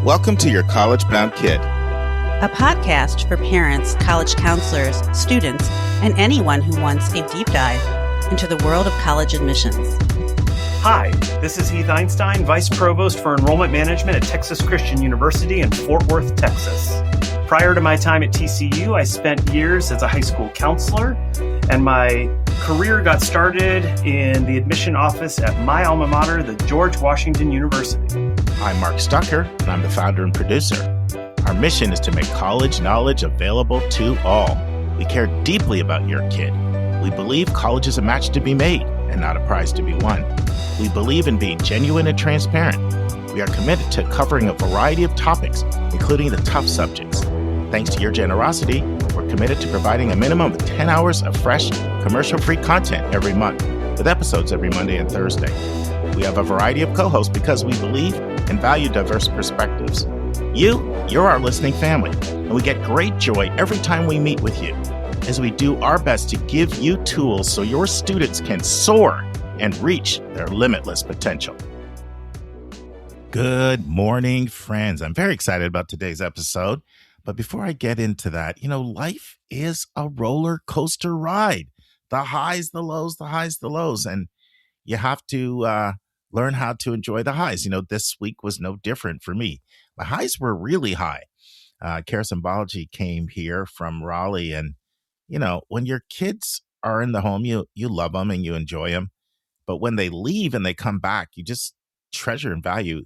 Welcome to Your College Bound Kid, a podcast for parents, college counselors, students, and anyone who wants a deep dive into the world of college admissions. Hi, this is Heath Einstein, Vice Provost for Enrollment Management at Texas Christian University in Fort Worth, Texas. Prior to my time at TCU, I spent years as a high school counselor, and my career got started in the admission office at my alma mater, the George Washington University. I'm Mark Stucker, and I'm the founder and producer. Our mission is to make college knowledge available to all. We care deeply about your kid. We believe college is a match to be made and not a prize to be won. We believe in being genuine and transparent. We are committed to covering a variety of topics, including the tough subjects. Thanks to your generosity, we're committed to providing a minimum of 10 hours of fresh, commercial-free content every month, with episodes every Monday and Thursday. We have a variety of co-hosts because we believe and value diverse perspectives. You're our listening family, and we get great joy every time we meet with you as we do our best to give you tools so your students can soar and reach their limitless potential. Good morning, friends. I'm very excited about today's episode. But before I get into that, life is a roller coaster ride. The highs, the lows, the highs, the lows. And you have to learn how to enjoy the highs. This week was no different for me. My highs were really high. Karis and Balaji came here from Raleigh. And, when your kids are in the home, you love them and you enjoy them. But when they leave and they come back, you just treasure and value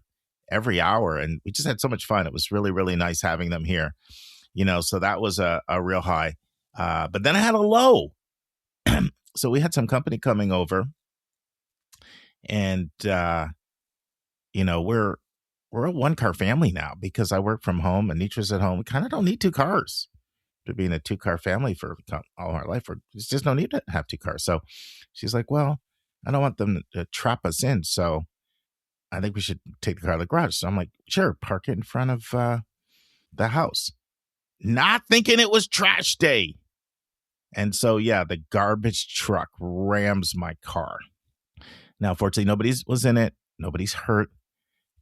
every hour. And we just had so much fun. It was really, really nice having them here, so that was a real high. But then I had a low. So we had some company coming over and, we're a one-car family now because I work from home and Nitra's at home. We kind of don't need two cars to be in a two-car family for all our life. There's just no need to have two cars. So she's like, well, I don't want them to trap us in. So I think we should take the car to the garage. So I'm like, sure, park it in front of the house. Not thinking it was trash day. And so, the garbage truck rams my car. Now, fortunately, nobody was in it. Nobody's hurt.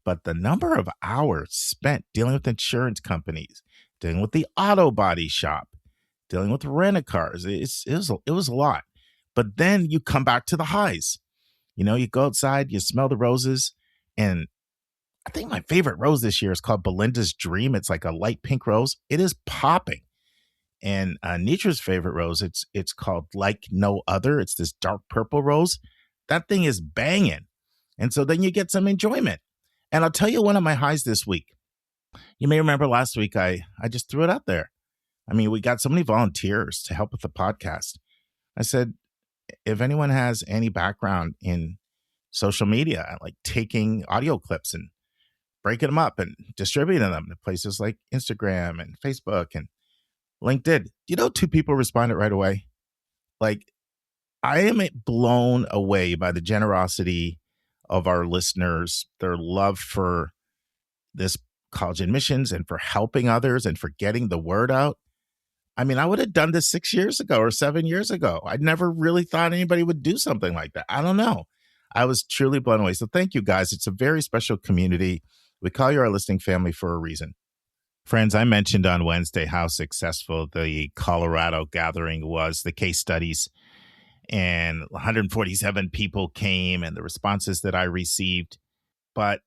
But the number of hours spent dealing with insurance companies, dealing with the auto body shop, dealing with rent-a-cars, it was a lot. But then you come back to the highs. You go outside, you smell the roses. And I think my favorite rose this year is called Belinda's Dream. It's like a light pink rose. It is popping. And Nitra's favorite rose, it's called Like No Other. It's this dark purple rose. That thing is banging. And so then you get some enjoyment. And I'll tell you one of my highs this week. You may remember last week, I just threw it out there. I mean, we got so many volunteers to help with the podcast. I said, if anyone has any background in social media, like taking audio clips and breaking them up and distributing them to places like Instagram and Facebook and LinkedIn. Two people responded right away. Like, I am blown away by the generosity of our listeners, their love for this college admissions and for helping others and for getting the word out. I mean, I would have done this 6 years ago or 7 years ago. I never really thought anybody would do something like that. I don't know. I was truly blown away. So thank you, guys. It's a very special community. We call you our listening family for a reason. Friends, I mentioned on Wednesday how successful the Colorado gathering was, the case studies, and 147 people came and the responses that I received. But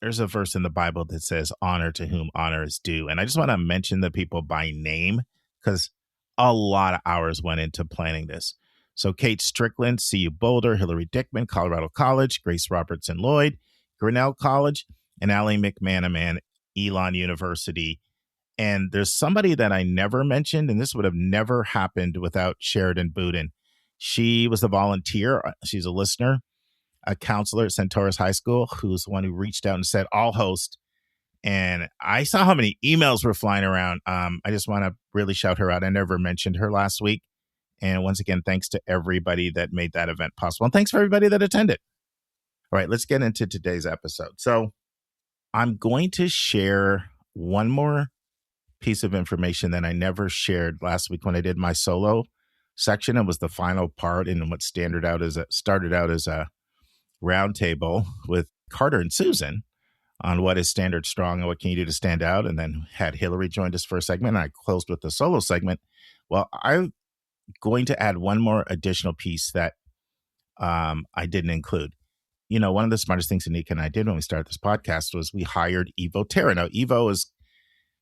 there's a verse in the Bible that says, honor to whom honor is due. And I just want to mention the people by name because a lot of hours went into planning this. So Kate Strickland, CU Boulder, Hillary Dickman, Colorado College, Grace Robertson Lloyd, Grinnell College, and Allie McManaman, Elon University. And there's somebody that I never mentioned, and this would have never happened without Sheridan Budin. She was a volunteer. She's a listener, a counselor at Centaurus High School, who's the one who reached out and said, I'll host. And I saw how many emails were flying around. I just want to really shout her out. I never mentioned her last week. And once again, thanks to everybody that made that event possible. And thanks for everybody that attended. All right, let's get into today's episode. So I'm going to share one more piece of information that I never shared last week when I did my solo section. It was the final part in what started out as a roundtable with Carter and Susan on what is standard strong and what can you do to stand out. And then had Hillary joined us for a segment. And I closed with the solo segment. Well, I'm going to add one more additional piece that I didn't include. One of the smartest things Anika and I did when we started this podcast was we hired Evo Terra. Now, Evo is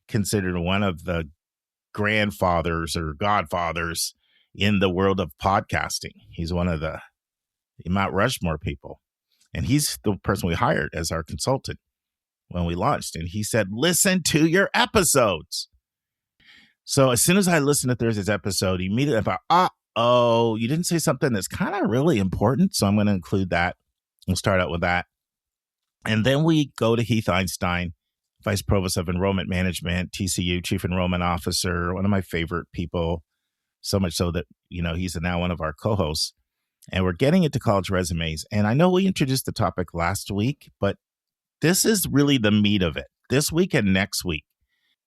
considered one of the grandfathers or godfathers in the world of podcasting. He's one of the Mount Rushmore people. And he's the person we hired as our consultant when we launched. And he said, listen to your episodes. So as soon as I listened to Thursday's episode, immediately I thought, oh, you didn't say something that's kind of really important. So I'm going to include that. We'll start out with that. And then we go to Heath Einstein, Vice Provost of Enrollment Management, TCU, Chief Enrollment Officer, one of my favorite people, so much so that, he's now one of our co-hosts. And we're getting into college resumes. And I know we introduced the topic last week, but this is really the meat of it. This week and next week,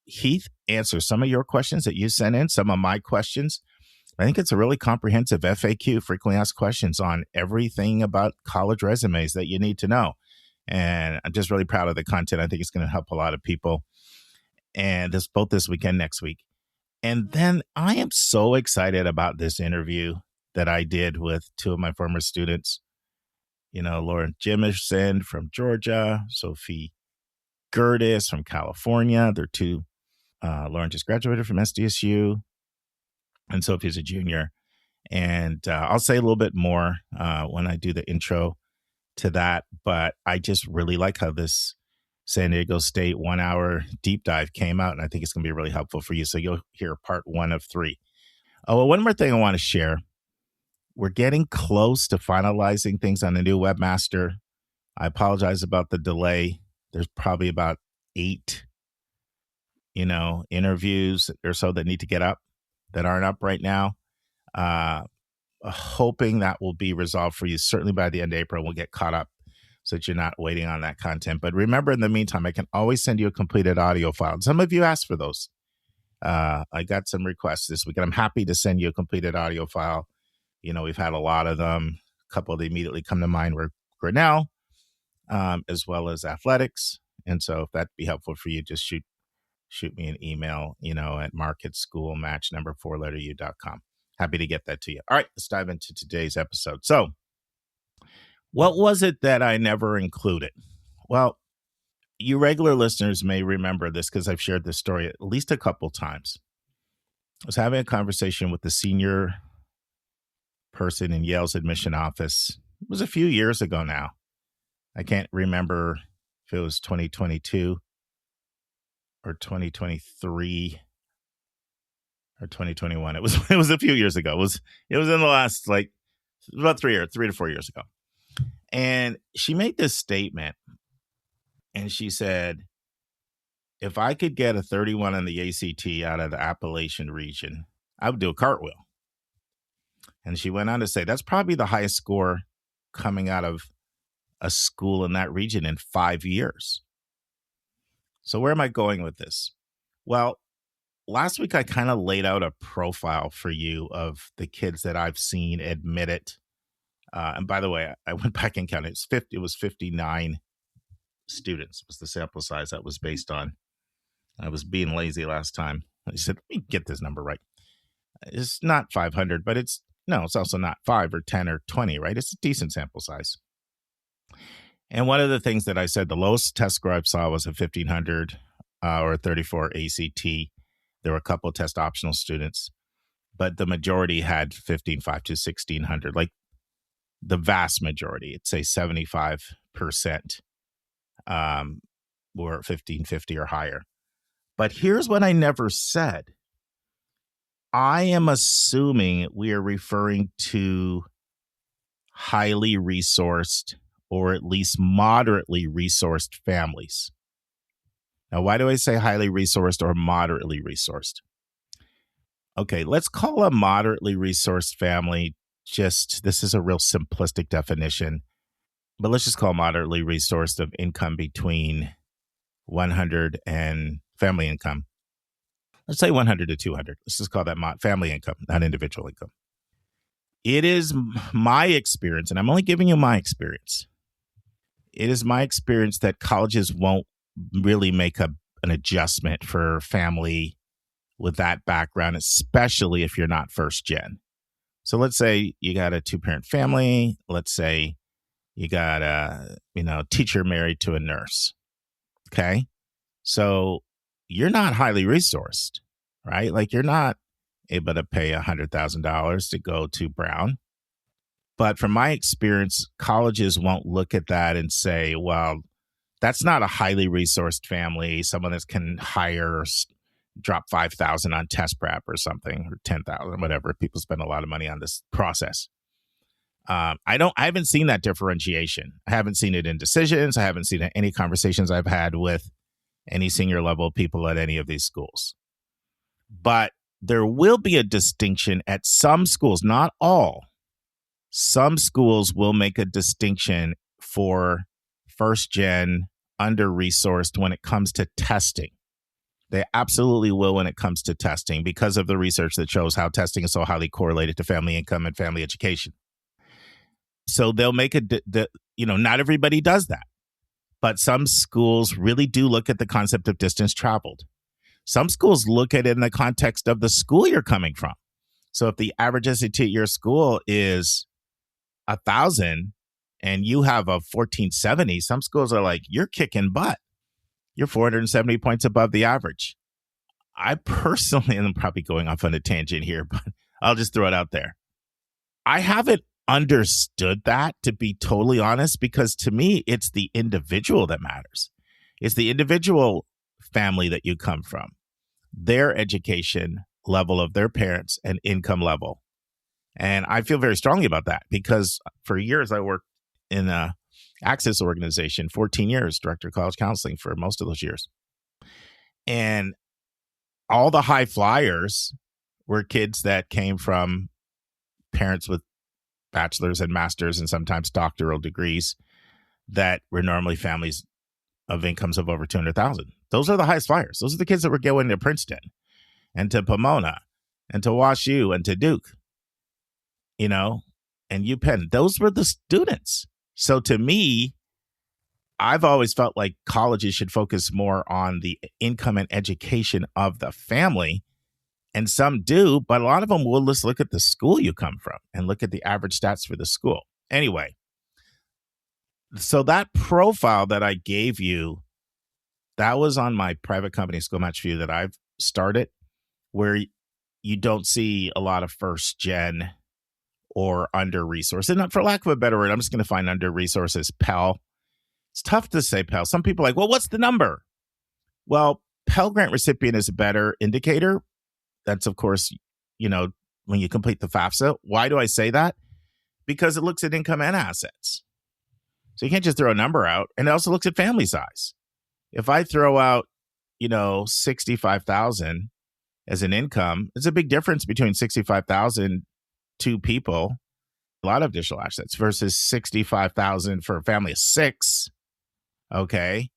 Heath answers some of your questions that you sent in, some of my questions. I think it's a really comprehensive FAQ, frequently asked questions on everything about college resumes that you need to know. And I'm just really proud of the content. I think it's going to help a lot of people. And both this weekend, next week. And then I am so excited about this interview that I did with two of my former students. Lauren Jimison from Georgia, Sophie Gertis from California. They're two. Lauren just graduated from SDSU, and Sophie's a junior. And I'll say a little bit more when I do the intro to that. But I just really like how this San Diego State 1 hour deep dive came out. And I think it's going to be really helpful for you. So you'll hear part 1 of 3. Oh, well, one more thing I want to share. We're getting close to finalizing things on the new webmaster. I apologize about the delay. There's probably about 8, interviews or so that need to get up that aren't up right now. Hoping that will be resolved for you. Certainly by the end of April, we'll get caught up so that you're not waiting on that content. But remember, in the meantime, I can always send you a completed audio file. Some of you asked for those. I got some requests this week, and I'm happy to send you a completed audio file. We've had a lot of them. A couple that immediately come to mind were Grinnell, as well as athletics. And so if that'd be helpful for you, just shoot me an email, at marketschoolmatch4u.com. Happy to get that to you. All right, let's dive into today's episode. So what was it that I never included? Well, you regular listeners may remember this because I've shared this story at least a couple times. I was having a conversation with the senior person in Yale's admission office. It was a few years ago now. I can't remember if it was 2022 or 2023 or 2021. It was a few years ago. It was in the last about 3 to 4 years ago. And she made this statement, and she said, if I could get a 31 on the ACT out of the Appalachian region, I would do a cartwheel. And she went on to say, that's probably the highest score coming out of a school in that region in 5 years. So where am I going with this? Well, last week I kind of laid out a profile for you of the kids that I've seen admitted. And by the way, I went back and counted. It was 59 students was the sample size that was based on. I was being lazy last time. I said, let me get this number right. It's not 500, but it's also not 5 or 10 or 20, right? It's a decent sample size. And one of the things that I said, the lowest test score I saw was a 1500 or a 34 ACT. There were a couple of test optional students, but the majority had 15.5 to 1600. Like the vast majority, I'd say 75% were 1550 or higher. But here's what I never said. I am assuming we are referring to highly resourced or at least moderately resourced families. Now, why do I say highly resourced or moderately resourced? Okay, let's call a moderately resourced family this is a real simplistic definition, but let's just call moderately resourced of income between 100 and family income. Let's say 100 to 200. Let's just call that family income, not individual income. It is my experience, and I'm only giving you my experience. it is my experience that colleges won't really make an adjustment for family with that background, especially if you're not first gen. So let's say you got a 2-parent family. Let's say you got a teacher married to a nurse. Okay. So you're not highly resourced, right? Like you're not able to pay $100,000 to go to Brown. But from my experience, colleges won't look at that and say, well, that's not a highly resourced family, someone that can hire, drop 5,000 on test prep or something, or 10,000, whatever. People spend a lot of money on this process. I haven't seen that differentiation. I haven't seen it in decisions. I haven't seen it in any conversations I've had with any senior level people at any of these schools. But there will be a distinction at some schools, not all. Some schools will make a distinction for first gen, under-resourced when it comes to testing. They absolutely will when it comes to testing because of the research that shows how testing is so highly correlated to family income and family education. So they'll make not everybody does that, but some schools really do look at the concept of distance traveled. Some schools look at it in the context of the school you're coming from. So if the average SAT at your school is 1,000 and you have a 1470, some schools are like, you're kicking butt. You're 470 points above the average. I personally, and I'm probably going off on a tangent here, but I'll just throw it out there. I haven't understood that, to be totally honest, because to me, it's the individual that matters. It's the individual family that you come from, their education level of their parents and income level. And I feel very strongly about that because for years I worked in a Access organization, 14 years, director of college counseling for most of those years. And all the high flyers were kids that came from parents with bachelor's and master's and sometimes doctoral degrees that were normally families of incomes of over 200,000. Those are the highest flyers. Those are the kids that were going to Princeton and to Pomona and to WashU and to Duke, and UPenn. Those were the students. So to me, I've always felt like colleges should focus more on the income and education of the family. And some do, but a lot of them will just look at the school you come from and look at the average stats for the school. Anyway, so that profile that I gave you, that was on my private company, School Match View, that I've started, where you don't see a lot of first gen or under-resourced. And for lack of a better word, I'm just going to find under-resources, Pell. It's tough to say Pell. Some people are like, well, what's the number? Well, Pell Grant recipient is a better indicator. That's, of course, when you complete the FAFSA. Why do I say that? Because it looks at income and assets. So you can't just throw a number out. And it also looks at family size. If I throw out, 65,000 as an income, it's a big difference between 65,000 two people, a lot of additional assets, versus 65,000 for a family of 6. Okay.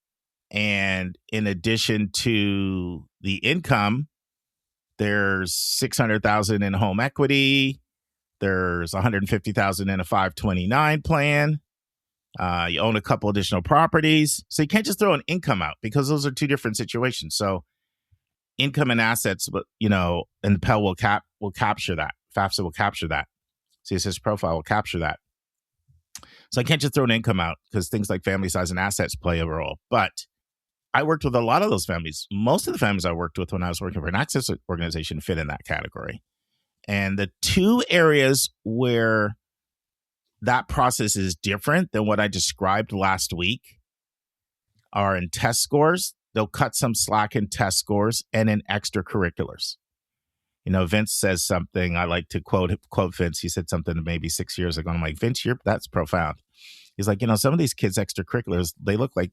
And in addition to the income, there's 600,000 in home equity. There's 150,000 in a 529 plan. You own a couple additional properties. So you can't just throw an income out because those are two different situations. So income and assets, and Pell will capture that. FAFSA will capture that. CSS profile will capture that. So I can't just throw an income out because things like family size and assets play a role. But I worked with a lot of those families. Most of the families I worked with when I was working for an Access organization fit in that category. And the two areas where that process is different than what I described last week are in test scores. They'll cut some slack in test scores and in extracurriculars. Vince says something. I like to quote Vince. He said something maybe 6 years ago. I'm like, Vince, that's profound. He's like, some of these kids' extracurriculars, they look like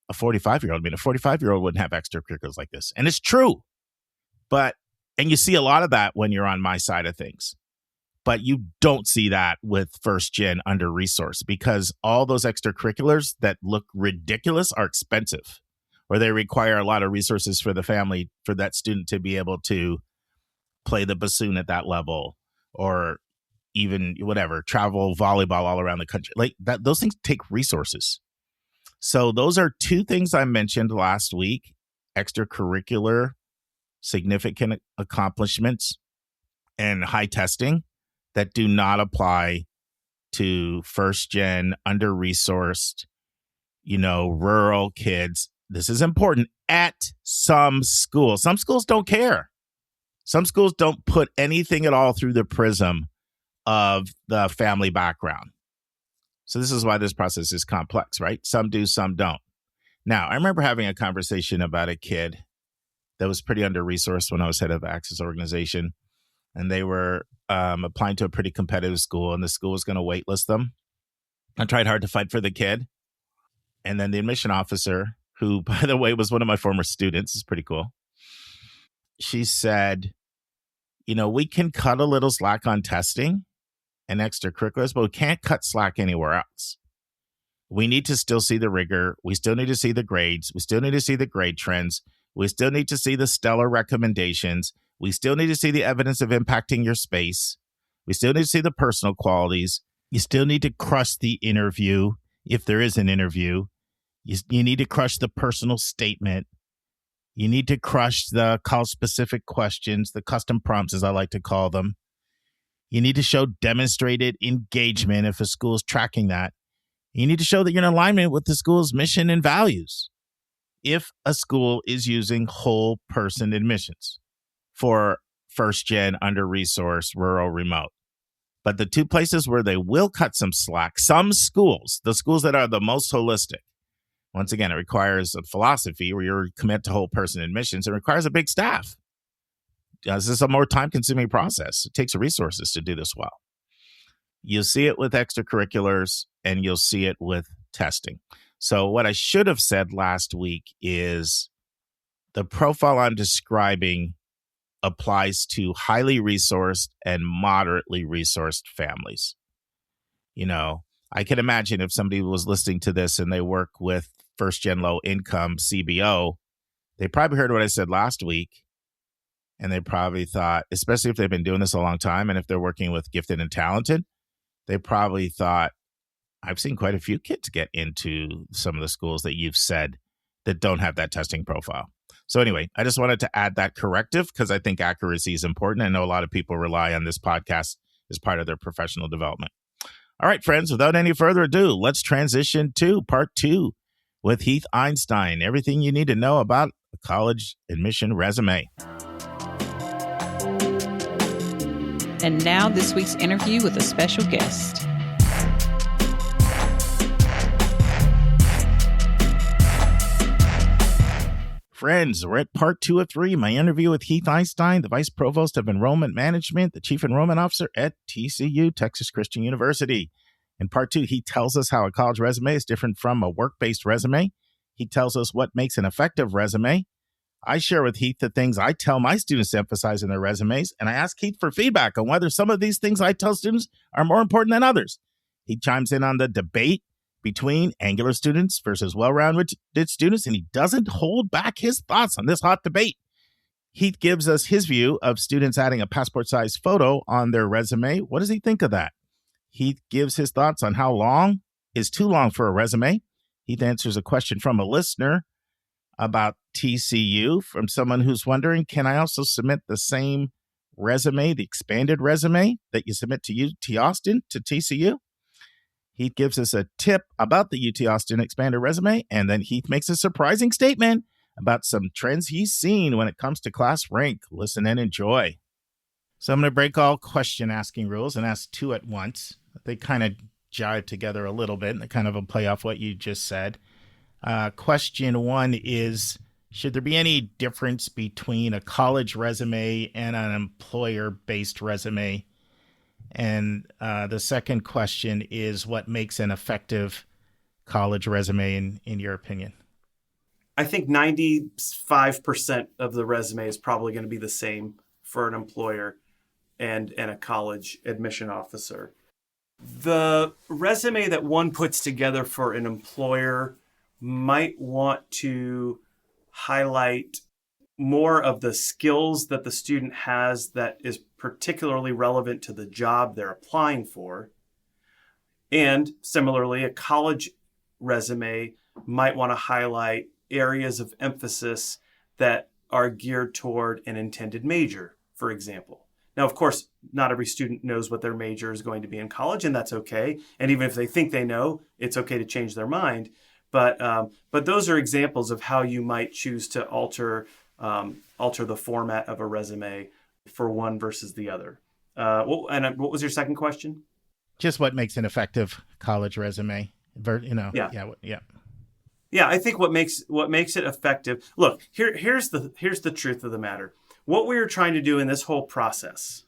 a 45-year-old. I mean, a 45-year-old wouldn't have extracurriculars like this. And it's true. And you see a lot of that when you're on my side of things. But you don't see that with first gen under-resourced because all those extracurriculars that look ridiculous are expensive, or they require a lot of resources for the family, for that student to be able to play the bassoon at that level, or even travel volleyball all around the country. Like that, those things take resources. So those are two things I mentioned last week: extracurricular significant accomplishments and high testing that do not apply to first gen, under-resourced, rural kids. This is important at some schools. Some schools don't care. Some schools don't put anything at all through the prism of the family background. So this is why this process is complex, right? Some do, some don't. Now, I remember having a conversation about a kid that was pretty under-resourced when I was head of the Access organization. And they were applying to a pretty competitive school, and the school was going to waitlist them. I tried hard to fight for the kid. And then the admission officer, who, by the way, was one of my former students, is pretty cool. She said, we can cut a little slack on testing and extracurriculars, but we can't cut slack anywhere else. We need to still see the rigor. We still need to see the grades. We still need to see the grade trends. We still need to see the stellar recommendations. We still need to see the evidence of impacting your space. We still need to see the personal qualities. You still need to crush the interview, if there is an interview. You need to crush the personal statement. You need to crush the college-specific questions, the custom prompts, as I like to call them. You need to show demonstrated engagement if a school is tracking that. You need to show that you're in alignment with the school's mission and values if a school is using whole person admissions for first-gen, under-resourced, rural, remote. But the two places where they will cut some slack, some schools, the schools that are the most holistic, once again, it requires a philosophy where you're committed to whole person admissions. It requires a big staff. This is a more time-consuming process. It takes resources to do this well. You'll see it with extracurriculars, and you'll see it with testing. So what I should have said last week is the profile I'm describing applies to highly resourced and moderately resourced families. I can imagine if somebody was listening to this and they work with first gen low income CBO, they probably heard what I said last week. And they probably thought, especially if they've been doing this a long time and if they're working with gifted and talented, they probably thought, I've seen quite a few kids get into some of the schools that you've said that don't have that testing profile. So anyway, I just wanted to add that corrective because I think accuracy is important. I know a lot of people rely on this podcast as part of their professional development. All right, friends, without any further ado, let's transition to part 2 with Heath Einstein. Everything you need to know about a college admission resume. And now this week's interview with a special guest. Friends, we're at part 2 of 3, my interview with Heath Einstein, the Vice Provost of Enrollment Management, the Chief Enrollment Officer at TCU, Texas Christian University. In part 2, he tells us how a college resume is different from a work-based resume. He tells us what makes an effective resume. I share with Heath the things I tell my students to emphasize in their resumes, and I ask Heath for feedback on whether some of these things I tell students are more important than others. He chimes in on the debate between Angular students versus well-rounded students, and he doesn't hold back his thoughts on this hot debate. Heath gives us his view of students adding a passport-sized photo on their resume. What does he think of that? Heath gives his thoughts on how long is too long for a resume. Heath answers a question from a listener about TCU from someone who's wondering, can I also submit the same resume, the expanded resume that you submit to UT Austin to TCU? Heath gives us a tip about the UT Austin expanded resume, and then Heath makes a surprising statement about some trends he's seen when it comes to class rank. Listen and enjoy. So I'm going to break all question asking rules and ask 2 at once. They kind of jive together a little bit, and they kind of a play off what you just said. Question 1 is, should there be any difference between a college resume and an employer-based resume? And the second question is, what makes an effective college resume in your opinion? I think 95% of the resume is probably going to be the same for an employer and a college admission officer. The resume that one puts together for an employer might want to highlight more of the skills that the student has that is particularly relevant to the job they're applying for. And similarly, a college resume might want to highlight areas of emphasis that are geared toward an intended major, for example. Now, of course, not every student knows what their major is going to be in college, and that's okay. And even if they think they know, it's okay to change their mind. But those are examples of how you might choose to alter the format of a resume for one versus the other. What was your second question? Just what makes an effective college resume? Yeah. Yeah, I think what makes it effective. Look, here's the truth of the matter. What we are trying to do in this whole process,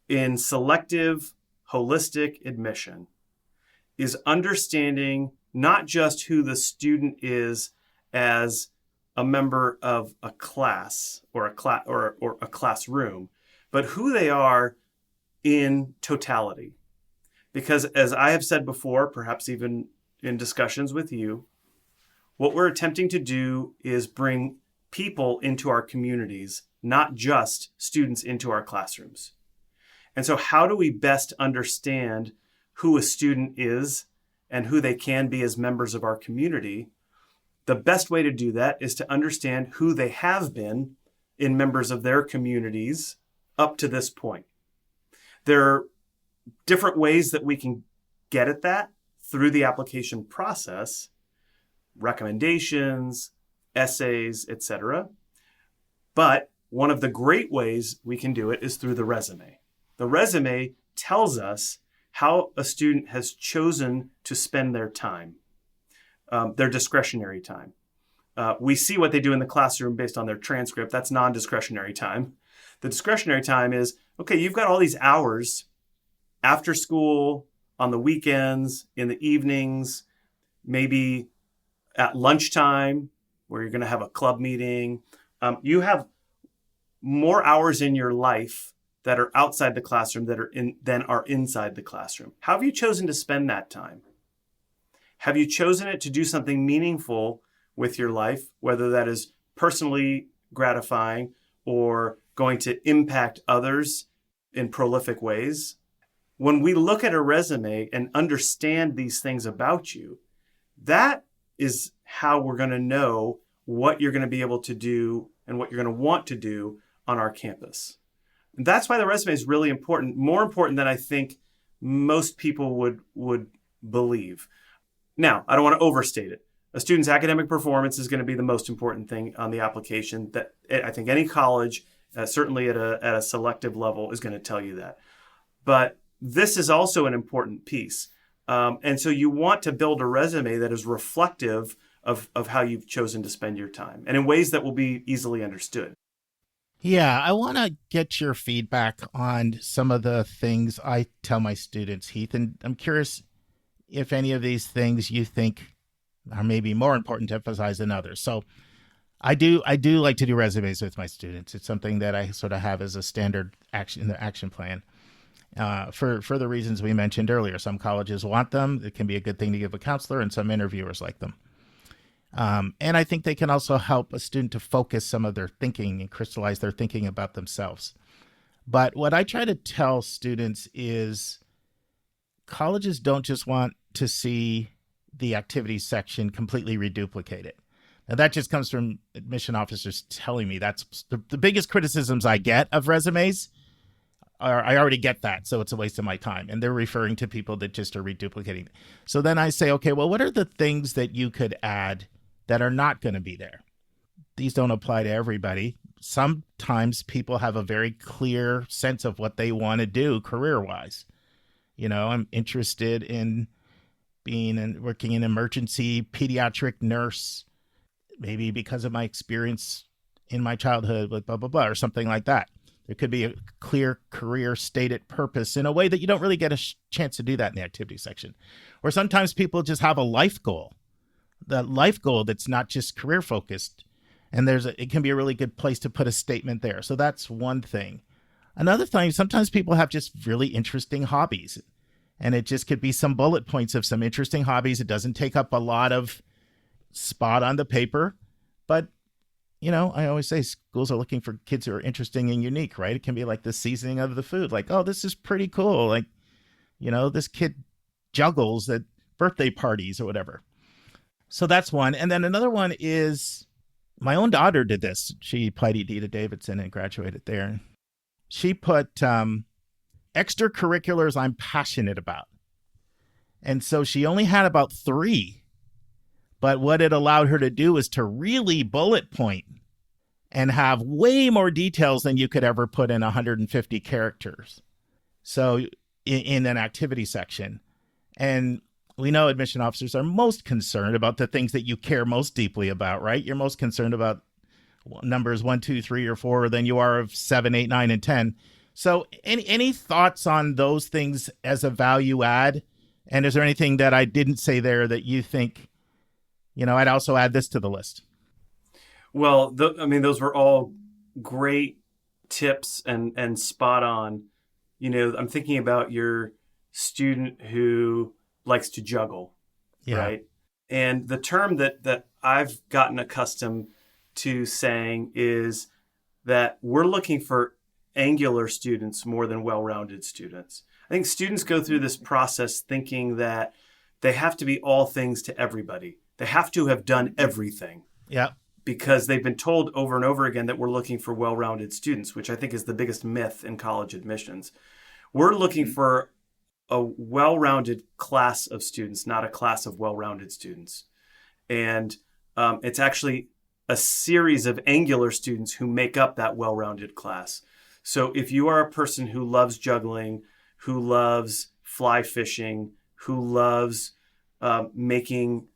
in selective, holistic admission, is understanding not just who the student is as a member of a class or a classroom, but who they are in totality. Because as I have said before, perhaps even in discussions with you, what we're attempting to do is bring people into our communities, not just students into our classrooms. And so how do we best understand who a student is and who they can be as members of our community? The best way to do that is to understand who they have been in members of their communities up to this point. There are different ways that we can get at that through the application process, recommendations, essays, etc. But one of the great ways we can do it is through the resume. The resume tells us how a student has chosen to spend their time, their discretionary time. We see what they do in the classroom based on their transcript. That's non-discretionary time. The discretionary time is, okay, you've got all these hours after school, on the weekends, in the evenings, maybe at lunchtime where you're going to have a club meeting. You have more hours in your life that are outside the classroom than are inside the classroom. How have you chosen to spend that time? Have you chosen it to do something meaningful with your life, whether that is personally gratifying or going to impact others in prolific ways? When we look at a resume and understand these things about you, that is how we're going to know what you're going to be able to do and what you're going to want to do on our campus. And that's why the resume is really important, more important than I think most people would believe. Now, I don't want to overstate it. A student's academic performance is going to be the most important thing on the application. That I think any college, certainly at a selective level, is going to tell you that. But this is also an important piece. And so you want to build a resume that is reflective of how you've chosen to spend your time and in ways that will be easily understood. Yeah, I want to get your feedback on some of the things I tell my students, Heath, and I'm curious if any of these things you think are maybe more important to emphasize than others. So I do like to do resumes with my students. It's something that I sort of have as a standard action plan. For the reasons we mentioned earlier. Some colleges want them. It can be a good thing to give a counselor, and some interviewers like them. And I think they can also help a student to focus some of their thinking and crystallize their thinking about themselves. But what I try to tell students is colleges don't just want to see the activities section completely reduplicated. Now, that just comes from admission officers telling me that's the biggest criticisms I get of resumes. I already get that, so it's a waste of my time. And they're referring to people that just are reduplicating. So then I say, okay, well, what are the things that you could add that are not going to be there? These don't apply to everybody. Sometimes people have a very clear sense of what they want to do career-wise. You know, I'm interested in working in emergency pediatric nurse, maybe because of my experience in my childhood with blah, blah, blah, or something like that. There could be a clear career stated purpose in a way that you don't really get a chance to do that in the activity section. Or sometimes people just have a life goal, the life goal that's not just career focused. And it can be a really good place to put a statement there. So that's one thing. Another thing, sometimes people have just really interesting hobbies. And it just could be some bullet points of some interesting hobbies. It doesn't take up a lot of spot on the paper, but you know, I always say schools are looking for kids who are interesting and unique, right? It can be like the seasoning of the food. Like, oh, this is pretty cool. Like, you know, this kid juggles at birthday parties or whatever. So that's one. And then another one is my own daughter did this. She applied ED to Davidson and graduated there. She put extracurriculars I'm passionate about. And so she only had about 3. But what it allowed her to do is to really bullet point and have way more details than you could ever put in 150 characters. So in an activity section. And we know admission officers are most concerned about the things that you care most deeply about, right? You're most concerned about numbers 1, 2, 3, or 4 than you are of 7, 8, 9, and 10. So any thoughts on those things as a value add? And is there anything that I didn't say there that you think, I'd also add this to the list? Well, those were all great tips and spot on. I'm thinking about your student who likes to juggle, right? And the term that I've gotten accustomed to saying is that we're looking for angular students more than well-rounded students. I think students go through this process thinking that they have to be all things to everybody. They have to have done everything. Yeah. Because they've been told over and over again that we're looking for well-rounded students, which I think is the biggest myth in college admissions. We're looking for a well-rounded class of students, not a class of well-rounded students. And it's actually a series of angular students who make up that well-rounded class. So if you are a person who loves juggling, who loves fly fishing, who loves making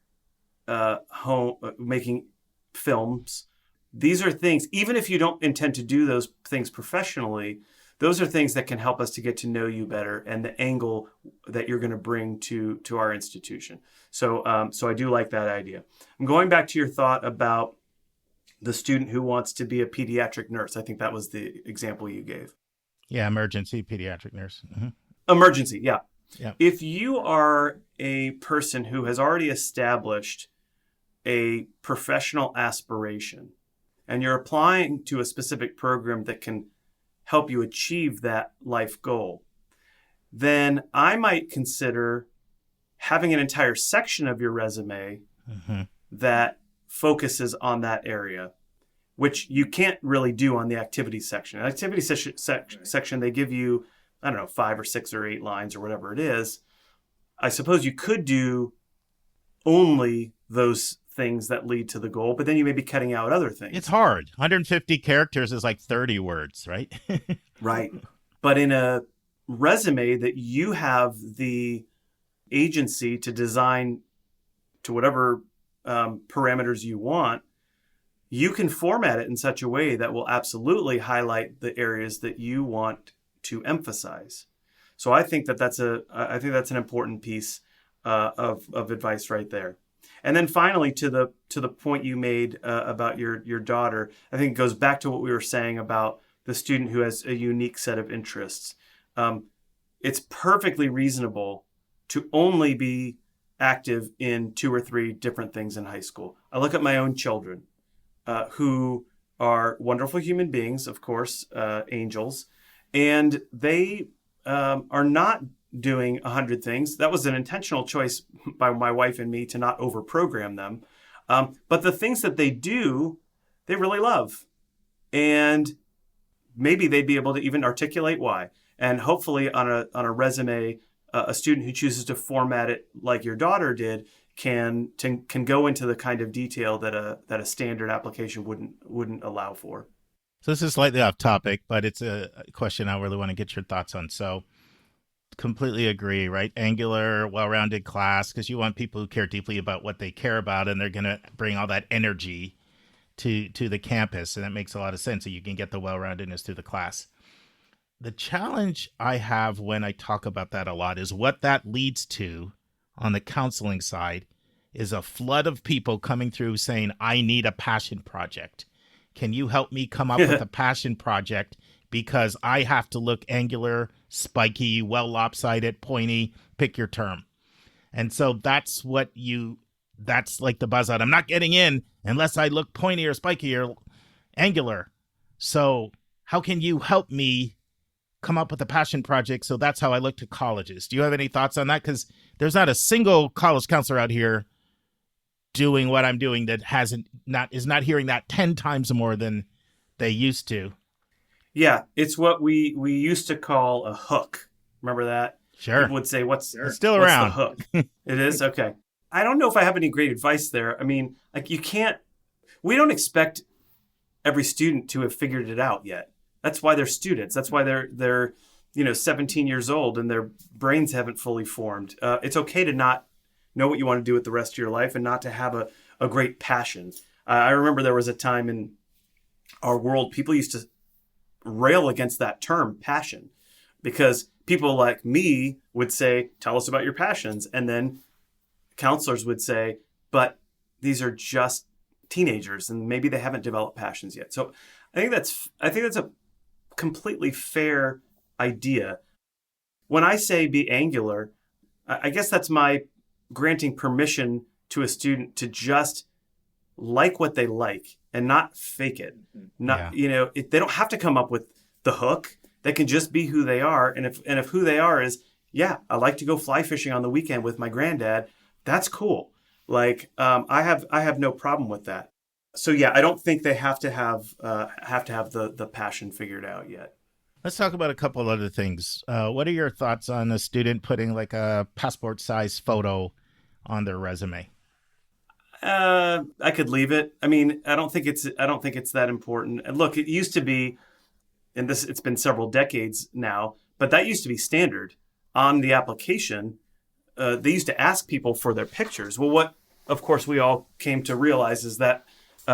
films, these are things, even if you don't intend to do those things professionally, those are things that can help us to get to know you better and the angle that you're going to bring to our institution. So I do like that idea. I'm going back to your thought about the student who wants to be a pediatric nurse. I think that was the example you gave. Yeah, emergency pediatric nurse. Mm-hmm. Emergency, yeah. Yeah. If you are a person who has already established a professional aspiration and you're applying to a specific program that can help you achieve that life goal, then I might consider having an entire section of your resume that focuses on that area, which you can't really do on the activity section. Activity section, they give you, 5 or 6 or 8 lines or whatever it is. I suppose you could do only those things that lead to the goal, but then you may be cutting out other things. It's hard. 150 characters is like 30 words, right? Right. But in a resume that you have the agency to design to whatever parameters you want, you can format it in such a way that will absolutely highlight the areas that you want to emphasize. So I think that's an important piece of advice right there. And then finally, to the point you made about your daughter, I think it goes back to what we were saying about the student who has a unique set of interests. It's perfectly reasonable to only be active in 2 or 3 different things in high school. I look at my own children who are wonderful human beings, of course, angels, and they are not doing 100 things. That was an intentional choice by my wife and me to not overprogram them. But the things that they do, they really love. And maybe they'd be able to even articulate why. And hopefully on a resume, a student who chooses to format it like your daughter did can go into the kind of detail that a standard application wouldn't allow for. So this is slightly off topic, but it's a question I really want to get your thoughts on. So completely agree, right? Angular, well-rounded class, because you want people who care deeply about what they care about, and they're going to bring all that energy to the campus, and that makes a lot of sense. So you can get the well-roundedness through the class. The challenge I have when I talk about that a lot is what that leads to on the counseling side is a flood of people coming through saying, I need a passion project. Can you help me come up with a passion project? Because I have to look angular, spiky, well lopsided, pointy, pick your term. And so that's like the buzz out. I'm not getting in unless I look pointy or spiky or angular. So how can you help me come up with a passion project? So that's how I look to colleges. Do you have any thoughts on that? Because there's not a single college counselor out here doing what I'm doing that is not hearing that 10 times more than they used to. Yeah, it's what we used to call a hook. Remember that? Sure. People would say, It's still around. What's the hook? It is? Okay. I don't know if I have any great advice there. I mean, like we don't expect every student to have figured it out yet. That's why they're students. That's why they're 17 years old and their brains haven't fully formed. It's okay to not know what you want to do with the rest of your life and not to have a great passion. I remember there was a time in our world, people used to rail against that term, passion, because people like me would say, tell us about your passions. And then counselors would say, but these are just teenagers and maybe they haven't developed passions yet. So I think that's a completely fair idea. When I say be angular, I guess that's my granting permission to a student to just like what they like and not fake it. They don't have to come up with the hook. They can just be who they are. And if who they are is, yeah, I like to go fly fishing on the weekend with my granddad, that's cool. Like, I have no problem with that. So yeah, I don't think they have to have the passion figured out yet. Let's talk about a couple other things. What are your thoughts on a student putting like a passport size photo on their resume? I could leave it. I mean, I don't think it's that important. And look, it used to be, and it's been several decades now, but that used to be standard on the application. They used to ask people for their pictures. Well, what, of course, we all came to realize is that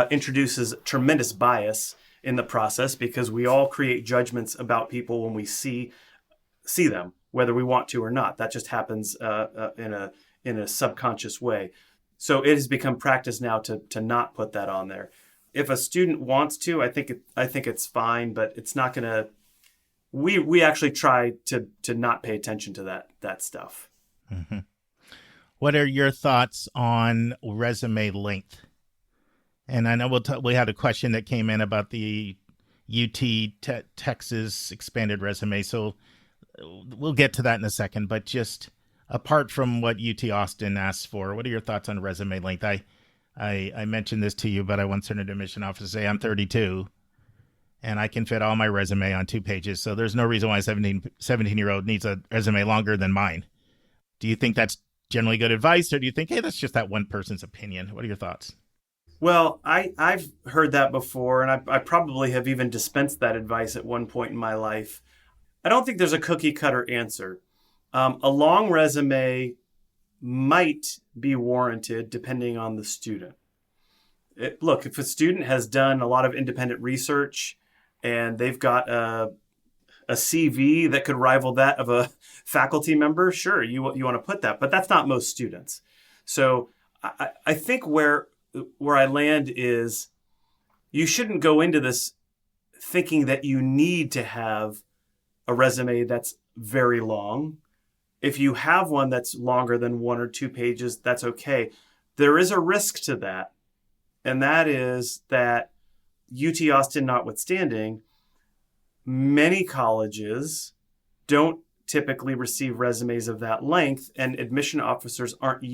introduces tremendous bias in the process, because we all create judgments about people when we see them, whether we want to or not. That just happens in a subconscious way. So it has become practice now to not put that on there. If a student wants to, I think it's fine, but it's not going to. We actually try to not pay attention to that stuff. Mm-hmm. What are your thoughts on resume length? And I know we had a question that came in about the Texas expanded resume, so we'll get to that in a second. But just apart from what UT Austin asks for, what are your thoughts on resume length? I mentioned this to you, but I once heard an admission officer say I'm 32, and I can fit all my resume on 2 pages, so there's no reason why a 17-year-old needs a resume longer than mine. Do you think that's generally good advice, or do you think, hey, that's just that one person's opinion? What are your thoughts? Well, I've heard that before, and I probably have even dispensed that advice at one point in my life. I don't think there's a cookie cutter answer. A long resume might be warranted depending on the student. Look, if a student has done a lot of independent research and they've got a CV that could rival that of a faculty member, sure, you want to put that, but that's not most students. So I think where I land is you shouldn't go into this thinking that you need to have a resume that's very long. If you have one that's longer than 1 or 2 pages, that's okay. There is a risk to that, and that is that UT Austin notwithstanding, many colleges don't typically receive resumes of that length, and admission officers aren't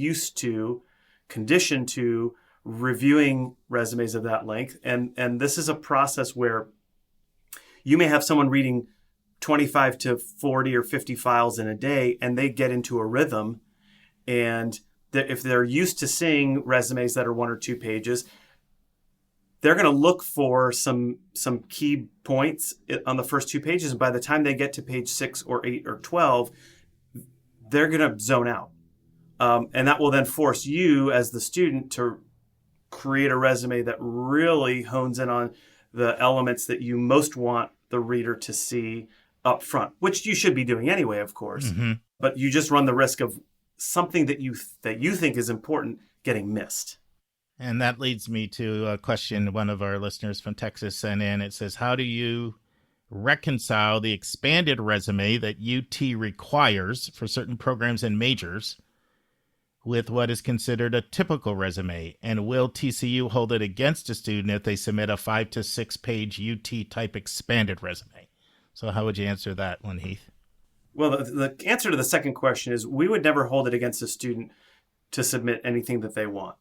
conditioned to reviewing resumes of that length. And this is a process where you may have someone reading 25 to 40 or 50 files in a day, and they get into a rhythm. And if they're used to seeing resumes that are 1 or 2 pages, they're going to look for some key points on the first 2 pages. And by the time they get to page 6 or 8 or 12, they're going to zone out. And that will then force you as the student to create a resume that really hones in on the elements that you most want the reader to see up front, which you should be doing anyway, of course. Mm-hmm. But you just run the risk of something that you think is important getting missed. And that leads me to a question one of our listeners from Texas sent in. It says, how do you reconcile the expanded resume that UT requires for certain programs and majors with what is considered a typical resume? And will TCU hold it against a student if they submit a 5 to 6 page UT type expanded resume? So how would you answer that one, Heath? Well, the answer to the second question is we would never hold it against a student to submit anything that they want.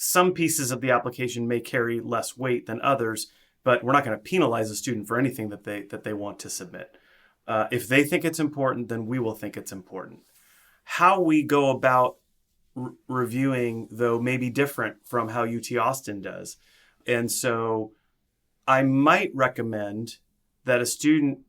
some pieces of the application may carry less weight than others, but we're not going to penalize a student for anything that they want to submit. If they think it's important, then we will think it's important. How we go about reviewing, though, may be different from how UT Austin does. And so I might recommend that a student,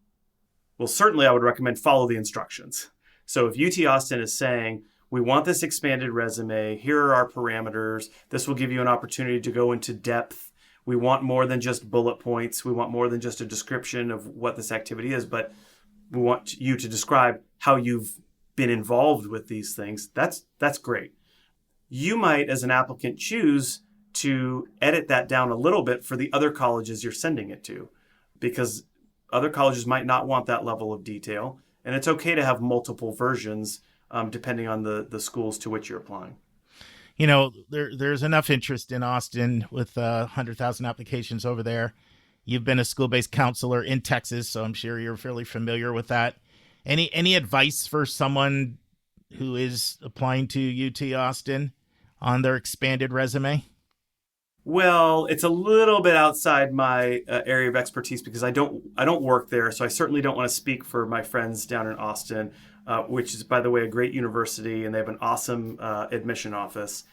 well, certainly I would recommend follow the instructions. So if UT Austin is saying, we want this expanded resume, here are our parameters, this will give you an opportunity to go into depth. We want more than just bullet points. We want more than just a description of what this activity is, but we want you to describe how you've been involved with these things. That's great. You might, as an applicant, choose to edit that down a little bit for the other colleges you're sending it to, because other colleges might not want that level of detail. And it's okay to have multiple versions depending on the schools to which you're applying. You know, there's enough interest in Austin with 100,000 applications over there. You've been a school-based counselor in Texas, so I'm sure you're fairly familiar with that. Any advice for someone who is applying to UT Austin on their expanded resume? Well, it's a little bit outside my area of expertise because I don't work there, so I certainly don't want to speak for my friends down in Austin, which is, by the way, a great university, and they have an awesome admission office.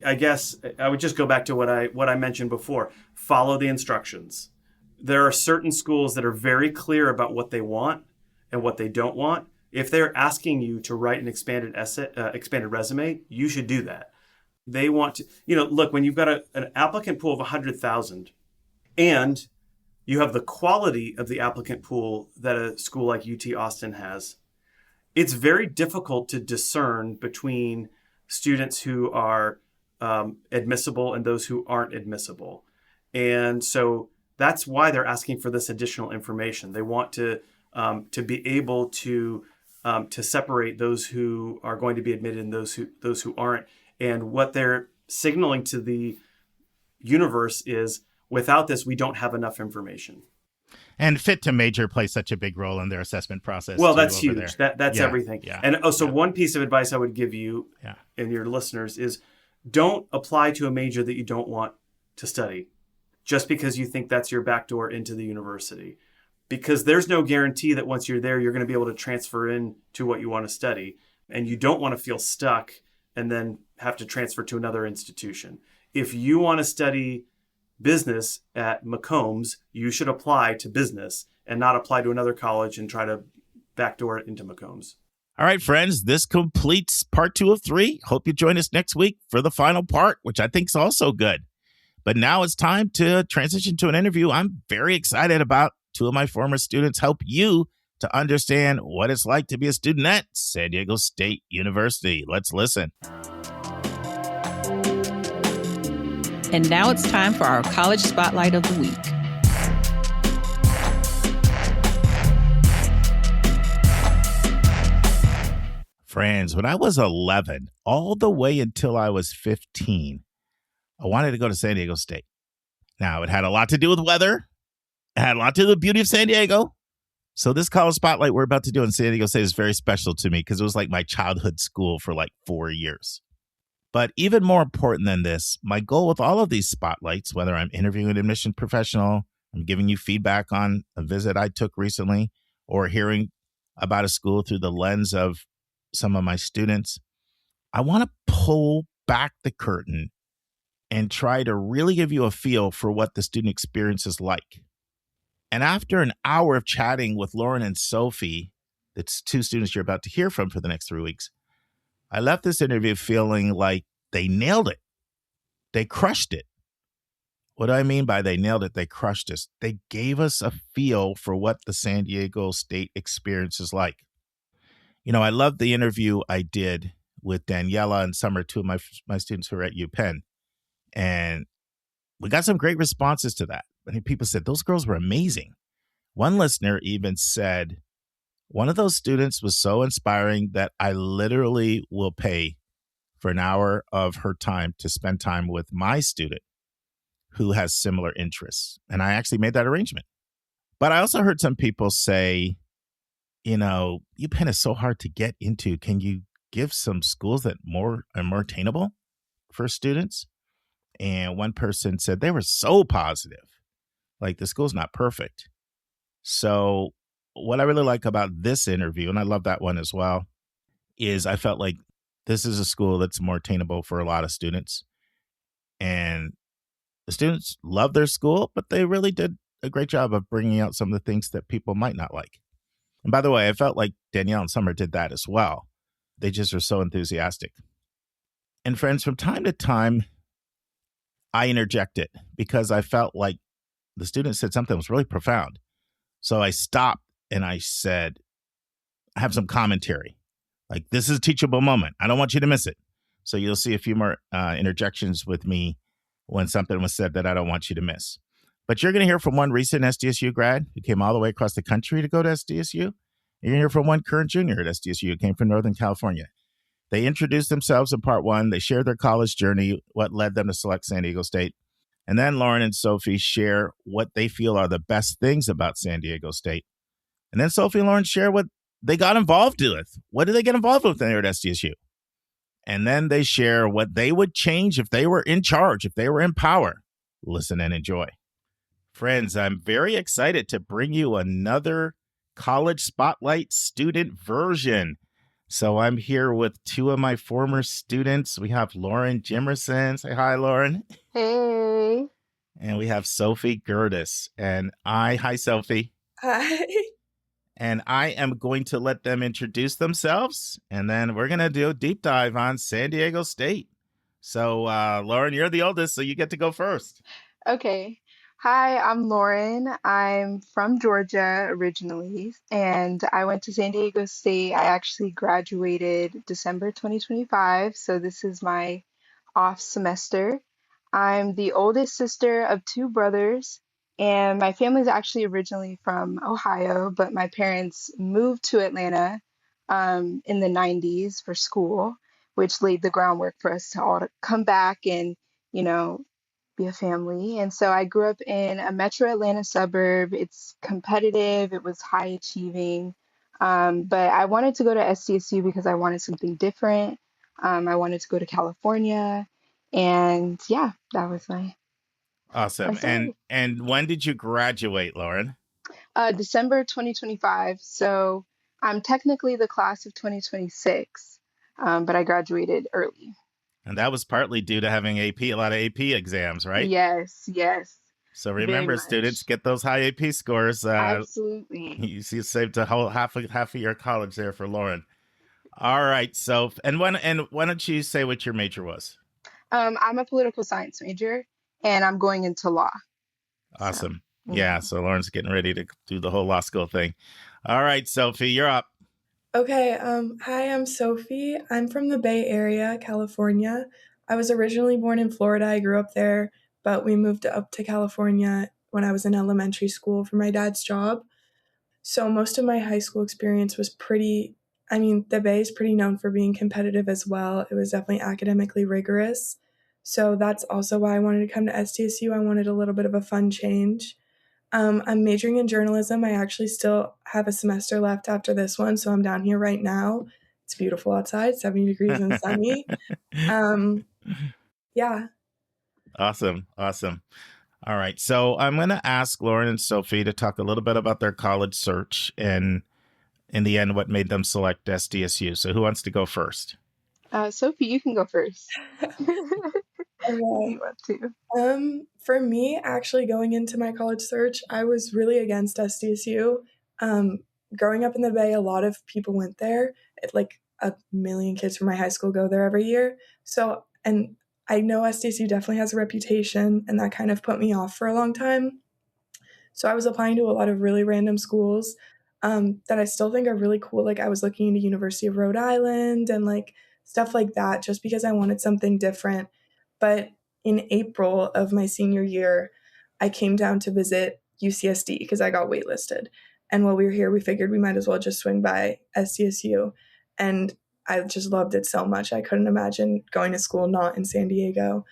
I guess I would just go back to what I mentioned before. Follow the instructions. There are certain schools that are very clear about what they want and what they don't want. If they're asking you to write an expanded resume, you should do that. They want to, look, when you've got an applicant pool of 100,000 and you have the quality of the applicant pool that a school like UT Austin has, it's very difficult to discern between students who are admissible and those who aren't admissible. And so that's why they're asking for this additional information. They want to be able to separate those who are going to be admitted and those who aren't. And what they're signaling to the universe is, without this, we don't have enough information. And fit to major plays such a big role in their assessment process. Well, that's huge. That's everything. Yeah. And one piece of advice I would give you and your listeners is, don't apply to a major that you don't want to study just because you think that's your backdoor into the university. Because there's no guarantee that once you're there, you're going to be able to transfer in to what you want to study. And you don't want to feel stuck and then have to transfer to another institution. If you want to study business at McCombs, you should apply to business and not apply to another college and try to backdoor it into McCombs. All right, friends, this completes part 2 of 3. Hope you join us next week for the final part, which I think is also good. But now it's time to transition to an interview I'm very excited about. 2 of my former students help you to understand what it's like to be a student at San Diego State University. Let's listen. And now it's time for our College Spotlight of the Week. Friends, when I was 11, all the way until I was 15, I wanted to go to San Diego State. Now, it had a lot to do with weather. It had a lot to do with the beauty of San Diego. So this college spotlight we're about to do in San Diego State is very special to me because it was like my childhood school for like 4 years. But even more important than this, my goal with all of these spotlights, whether I'm interviewing an admission professional, I'm giving you feedback on a visit I took recently, or hearing about a school through the lens of some of my students, I want to pull back the curtain and try to really give you a feel for what the student experience is like. And after an hour of chatting with Lauren and Sophie, that's 2 students you're about to hear from for the next 3 weeks, I left this interview feeling like they nailed it. They crushed it. What do I mean by they nailed it? They crushed us. They gave us a feel for what the San Diego State experience is like. I love the interview I did with Daniela and Summer, 2 of my students who are at UPenn. And we got some great responses to that. I mean, people said those girls were amazing. One listener even said, one of those students was so inspiring that I literally will pay for an hour of her time to spend time with my student who has similar interests. And I actually made that arrangement. But I also heard some people say, UPenn is so hard to get into. Can you give some schools that are more attainable for students? And one person said they were so positive, like the school's not perfect. So what I really like about this interview, and I love that one as well, is I felt like this is a school that's more attainable for a lot of students. And the students love their school, but they really did a great job of bringing out some of the things that people might not like. And by the way, I felt like Danielle and Summer did that as well. They just are so enthusiastic. And friends, from time to time, I interjected because I felt like the student said something that was really profound. So I stopped and I said, I have some commentary. Like, this is a teachable moment. I don't want you to miss it. So you'll see a few more interjections with me when something was said that I don't want you to miss. But you're going to hear from one recent SDSU grad who came all the way across the country to go to SDSU. You're going to hear from one current junior at SDSU who came from Northern California. They introduced themselves in part one. They shared their college journey, what led them to select San Diego State. And then Lauren and Sophie share what they feel are the best things about San Diego State. And then Sophie and Lauren share what they got involved with. What did they get involved with when they were at SDSU? And then they share what they would change if they were in charge, if they were in power. Listen and enjoy. Friends, I'm very excited to bring you another College Spotlight student version. So I'm here with two of my former students. We have Lauren Jimerson. Say hi, Lauren. Hey. And we have Sophie Gertis. And hi, Sophie. Hi. And I am going to let them introduce themselves. And then we're going to do a deep dive on San Diego State. So, Lauren, you're the oldest, so you get to go first. Okay. Hi, I'm Lauren. I'm from Georgia originally, and I went to San Diego State. I actually graduated December 2025, so this is my off semester. I'm the oldest sister of two brothers, and my family's actually originally from Ohio, but my parents moved to Atlanta in the 90s for school, which laid the groundwork for us to all to come back and, you know, be a family. And so I grew up in a metro Atlanta suburb. It's competitive, it was high achieving. But I wanted to go to SDSU because I wanted something different. I wanted to go to California. And yeah, that was my Awesome. story. And when did you graduate, Lauren? December 2025. So I'm technically the class of 2026, but I graduated early. And that was partly due to having a lot of AP exams, right? Yes, yes, So very remember, students, much. get those high AP scores. Absolutely. You see, saved a whole half of your college there for Lauren. All right. So, and why don't you say what your major was? I'm a political science major and I'm going into law. So, Awesome. Yeah. mhm. So Lauren's getting ready to do the whole law school thing. All right, Sophie, you're up. Okay, hi, I'm Sophie. I'm from the Bay Area, California. I was originally born in Florida. I grew up there, but we moved up to California when I was in elementary school for my dad's job. So most of my high school experience was the Bay is pretty known for being competitive as well. It was definitely academically rigorous. So that's also why I wanted to come to SDSU. I wanted a little bit of a fun change. I'm majoring in journalism. I actually still have a semester left after this one, so I'm down here right now. It's beautiful outside, 70 degrees and sunny. Yeah. Awesome. All right. So I'm going to ask Lauren and Sophie to talk a little bit about their college search and in the end, what made them select SDSU. So who wants to go first? Sophie, you can go first if Okay. you want to. For me, actually going into my college search, I was really against SDSU. Growing up in the Bay, a lot of people went there. Like a million kids from my high school go there every year. So, and I know SDSU definitely has a reputation, and that kind of put me off for a long time. So I was applying to a lot of really random schools that I still think are really cool. Like I was looking into University of Rhode Island and like stuff like that, just because I wanted something different. But in April of my senior year, I came down to visit UCSD because I got waitlisted. And while we were here, we figured we might as well just swing by SDSU. And I just loved it so much. I couldn't imagine going to school not in San Diego.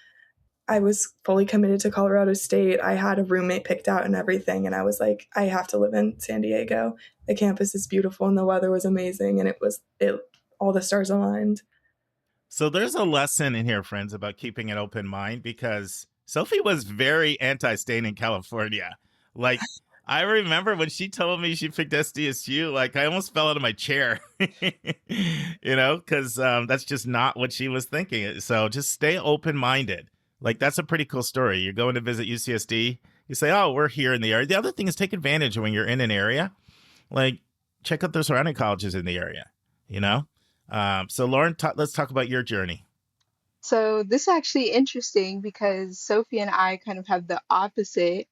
I was fully committed to Colorado State. I had a roommate picked out and everything. And I was like, I have to live in San Diego. The campus is beautiful and the weather was amazing. And all the stars aligned. So there's a lesson in here, friends, about keeping an open mind because Sophie was very anti-staying in California. Like, I remember when she told me she picked SDSU, like, I almost fell out of my chair, because that's just not what she was thinking. So just stay open-minded. Like, that's a pretty cool story. You're going to visit UCSD. You say, oh, we're here in the area. The other thing is take advantage when you're in an area. Like, check out the surrounding colleges in the area, you know? So Lauren, let's talk about your journey. So this is actually interesting because Sophie and I kind of have the opposite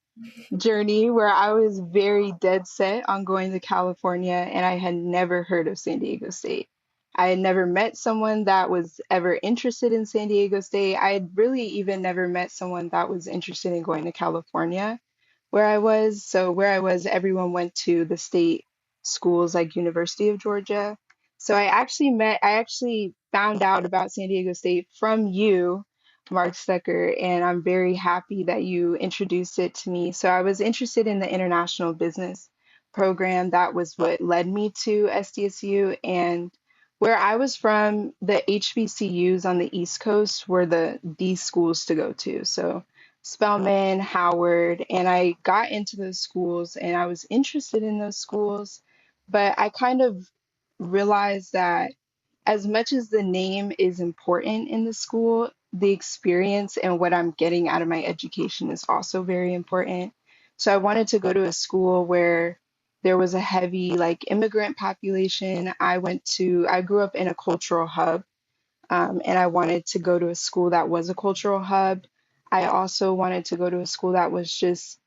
journey where I was very dead set on going to California and I had never heard of San Diego State. I had never met someone that was ever interested in San Diego State. I had really even never met someone that was interested in going to California where I was. So where I was, everyone went to the state schools like University of Georgia. So I actually found out about San Diego State from you, Mark Stucker, and I'm very happy that you introduced it to me. So I was interested in the international business program. That was what led me to SDSU. And where I was from, the HBCUs on the East Coast were these schools to go to. So Spelman, Howard, and I got into those schools and I was interested in those schools, but I kind of realized that as much as the name is important in the school, the experience and what I'm getting out of my education is also very important. So I wanted to go to a school where there was a heavy like immigrant population. I grew up in a cultural hub, and I wanted to go to a school that was a cultural hub. I also wanted to go to a school that was just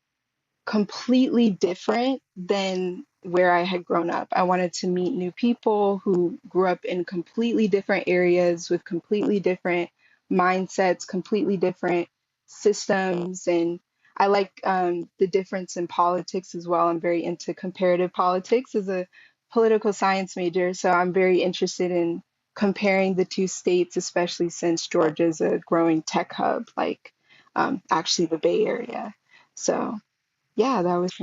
completely different than where I had grown up. I wanted to meet new people who grew up in completely different areas with completely different mindsets, completely different systems. And I like the difference in politics as well. I'm very into comparative politics as a political science major. So I'm very interested in comparing the two states, especially since Georgia is a growing tech hub, like actually the Bay Area. So yeah, that was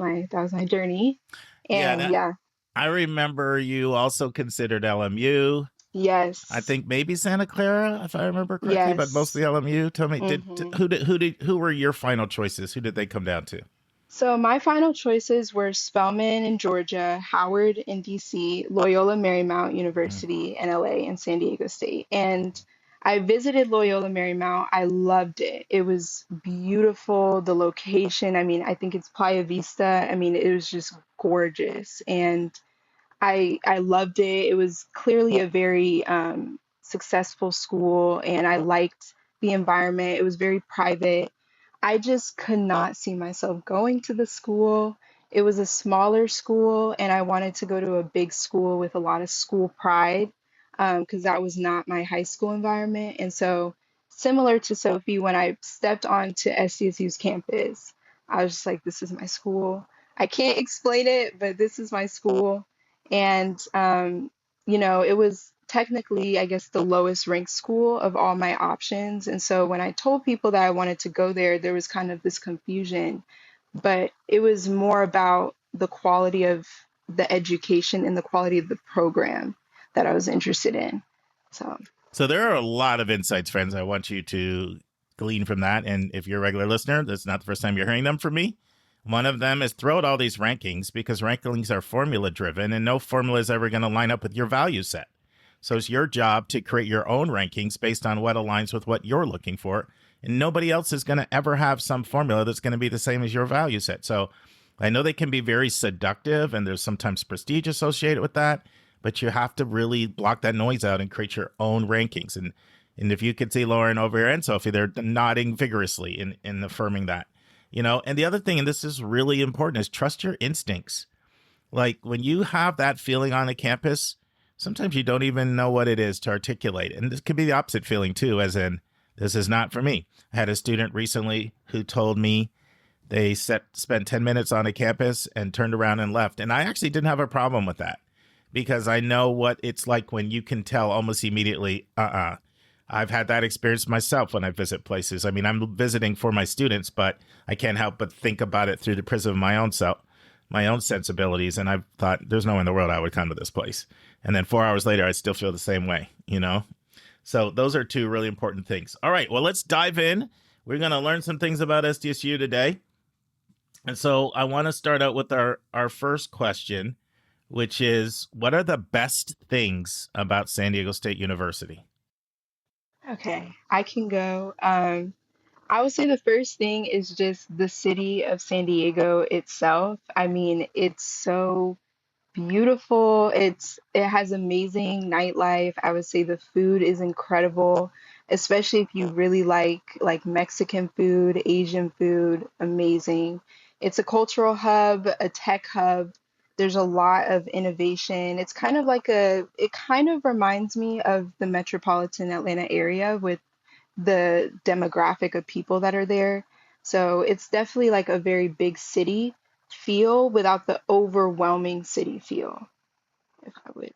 my journey. Yeah, And yeah, I remember you also considered LMU. I yes, think maybe Santa Clara, if I remember correctly, but mostly yes. LMU. Tell me, hmm who were your final choices? Who did they come down to? So my final choices were Spelman in Georgia, Howard in DC, Loyola Marymount Mm. University in LA, and San Diego State. And I visited Loyola Marymount. I loved it. It was beautiful. The location, I mean, I think it's Playa Vista. I mean, it was just gorgeous. And I loved it. It was clearly a very successful school, and I liked the environment. It was very private. I just could not see myself going to the school. It was a smaller school, and I wanted to go to a big school with a lot of school pride because that was not my high school environment. And so, similar to Sophie, when I stepped onto SDSU's campus, I was just like, this is my school. I can't explain it, but this is my school. And, it was technically, I guess, the lowest ranked school of all my options. And so when I told people that I wanted to go there was kind of this confusion, but it was more about the quality of the education and the quality of the program that I was interested in. So, So there are a lot of insights, friends. I want you to glean from that. And if you're a regular listener, that's not the first time you're hearing them from me. One of them is throw out all these rankings because rankings are formula driven and no formula is ever going to line up with your value set. So it's your job to create your own rankings based on what aligns with what you're looking for. And nobody else is going to ever have some formula that's going to be the same as your value set. So I know they can be very seductive and there's sometimes prestige associated with that, but you have to really block that noise out and create your own rankings. And if you could see Lauren over here and Sophie, they're nodding vigorously in affirming that. And the other thing, and this is really important, is trust your instincts. Like when you have that feeling on a campus, sometimes you don't even know what it is to articulate. And this could be the opposite feeling too, as in, this is not for me. I had a student recently who told me they spent 10 minutes on a campus and turned around and left. And I actually didn't have a problem with that because I know what it's like when you can tell almost immediately, I've had that experience myself when I visit places. I mean, I'm visiting for my students, but I can't help but think about it through the prism of my own self, my own sensibilities. And I've thought there's no way in the world I would come to this place. And then 4 hours later, I still feel the same way, So those are two really important things. All right, well, let's dive in. We're going to learn some things about SDSU today. And so I want to start out with our first question, which is, what are the best things about San Diego State University? Okay, I can go. I would say the first thing is just the city of San Diego itself. I mean, it's so beautiful. It has amazing nightlife. I would say the food is incredible, especially if you really like Mexican food, Asian food, amazing. It's a cultural hub, a tech hub. There's a lot of innovation. It kind of reminds me of the metropolitan Atlanta area with the demographic of people that are there. So it's definitely like a very big city feel without the overwhelming city feel, if I would.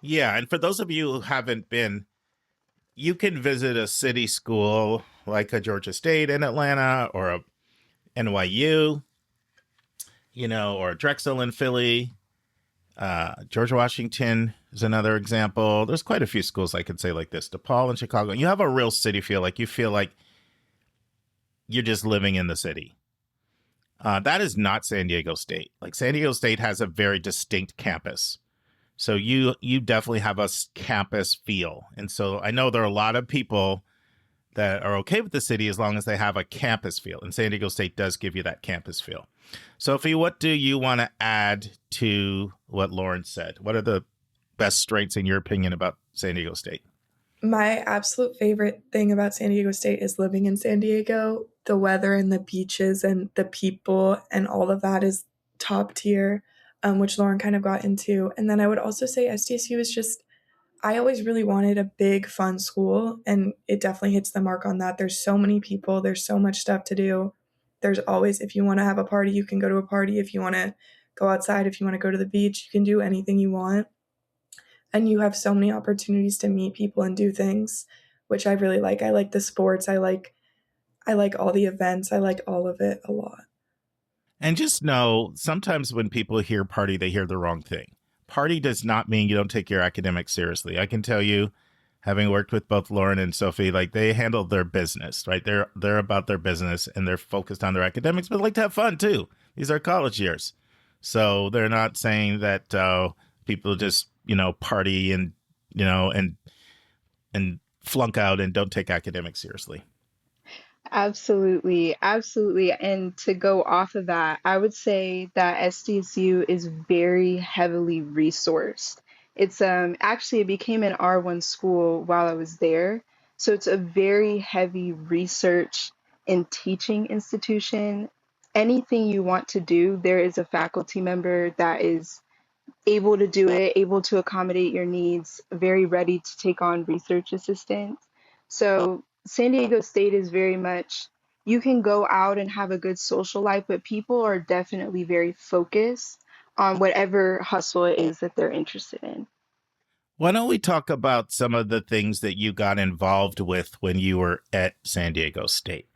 Yeah, and for those of you who haven't been, you can visit a city school like a Georgia State in Atlanta or a NYU, or Drexel in Philly. George Washington is another example. There's quite a few schools I could say like this. DePaul in Chicago. You have a real city feel, like you feel like you're just living in the city. That is not San Diego State. Like San Diego State has a very distinct campus. So you definitely have a campus feel. And so I know there are a lot of people that are okay with the city as long as they have a campus feel. And San Diego State does give you that campus feel. Sophie, what do you want to add to what Lauren said? What are the best strengths, in your opinion, about San Diego State? My absolute favorite thing about San Diego State is living in San Diego. The weather and the beaches and the people and all of that is top tier, which Lauren kind of got into. And then I would also say SDSU is just, I always really wanted a big, fun school, and it definitely hits the mark on that. There's so many people, there's so much stuff to do. There's always, if you want to have a party, you can go to a party. If you want to go outside, if you want to go to the beach, you can do anything you want. And you have so many opportunities to meet people and do things, which I really like. I like the sports. I like all the events. I like all of it a lot. And just know, sometimes when people hear party, they hear the wrong thing. Party does not mean you don't take your academics seriously. I can tell you, having worked with both Lauren and Sophie, like they handle their business, right? They're about their business and they're focused on their academics, but they like to have fun too. These are college years. So they're not saying that people just, party and, and flunk out and don't take academics seriously. Absolutely, absolutely. And to go off of that, I would say that SDSU is very heavily resourced. It's actually it became an R1 school while I was there. So it's a very heavy research and teaching institution. Anything you want to do, there is a faculty member that is able to do it, able to accommodate your needs, very ready to take on research assistants. So San Diego State is very much, you can go out and have a good social life, but people are definitely very focused on whatever hustle it is that they're interested in. Why don't we talk about some of the things that you got involved with when you were at San Diego State?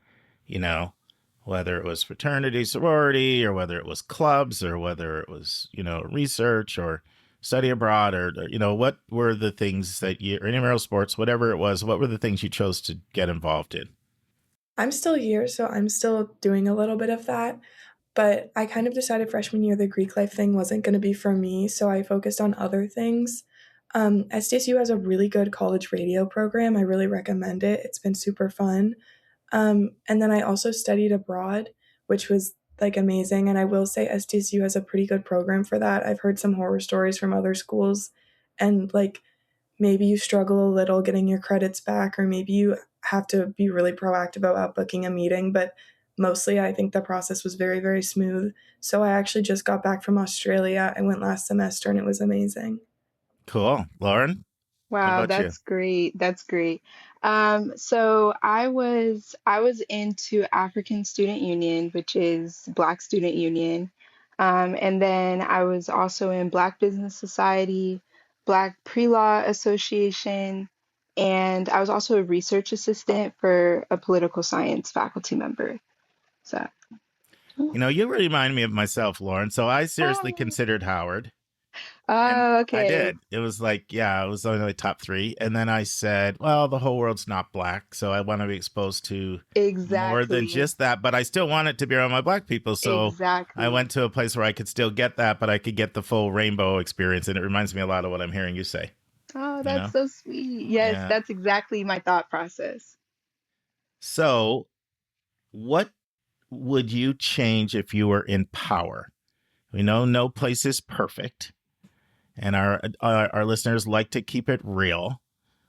Whether it was fraternity, sorority, or whether it was clubs, or whether it was, research or study abroad, or what were the things that or intramural sports, whatever it was, what were the things you chose to get involved in? I'm still here, so I'm still doing a little bit of that. But I kind of decided freshman year the Greek life thing wasn't going to be for me, so I focused on other things. SDSU has a really good college radio program. I really recommend it. It's been super fun. And then I also studied abroad, which was like amazing. And I will say SDSU has a pretty good program for that. I've heard some horror stories from other schools, and like maybe you struggle a little getting your credits back, or maybe you have to be really proactive about booking a meeting. But mostly I think the process was very, very smooth. So I actually just got back from Australia. I went last semester and it was amazing. Cool. Lauren, what Wow, about you? that's great. That's great. So I was into African Student Union, which is Black Student Union. And then I was also in Black Business Society, Black Pre-Law Association, and I was also a research assistant for a political science faculty member. So, You remind me of myself, Lauren. So I seriously oh, considered Howard. And Oh, I okay. did. It was like, yeah, it was only the top three. And then I said, well, the whole world's not black. So I want to be exposed to more than Exactly. just that. But I still want it to be around my black people. So I Exactly. went to a place where I could still get that, but I could get the full rainbow experience. And it reminds me a lot of what I'm hearing you say, Oh, you that's know? so sweet. Yes, Yeah. that's exactly my thought process. So what would you change if you were in power? We know no place is perfect. And our listeners like to keep it real.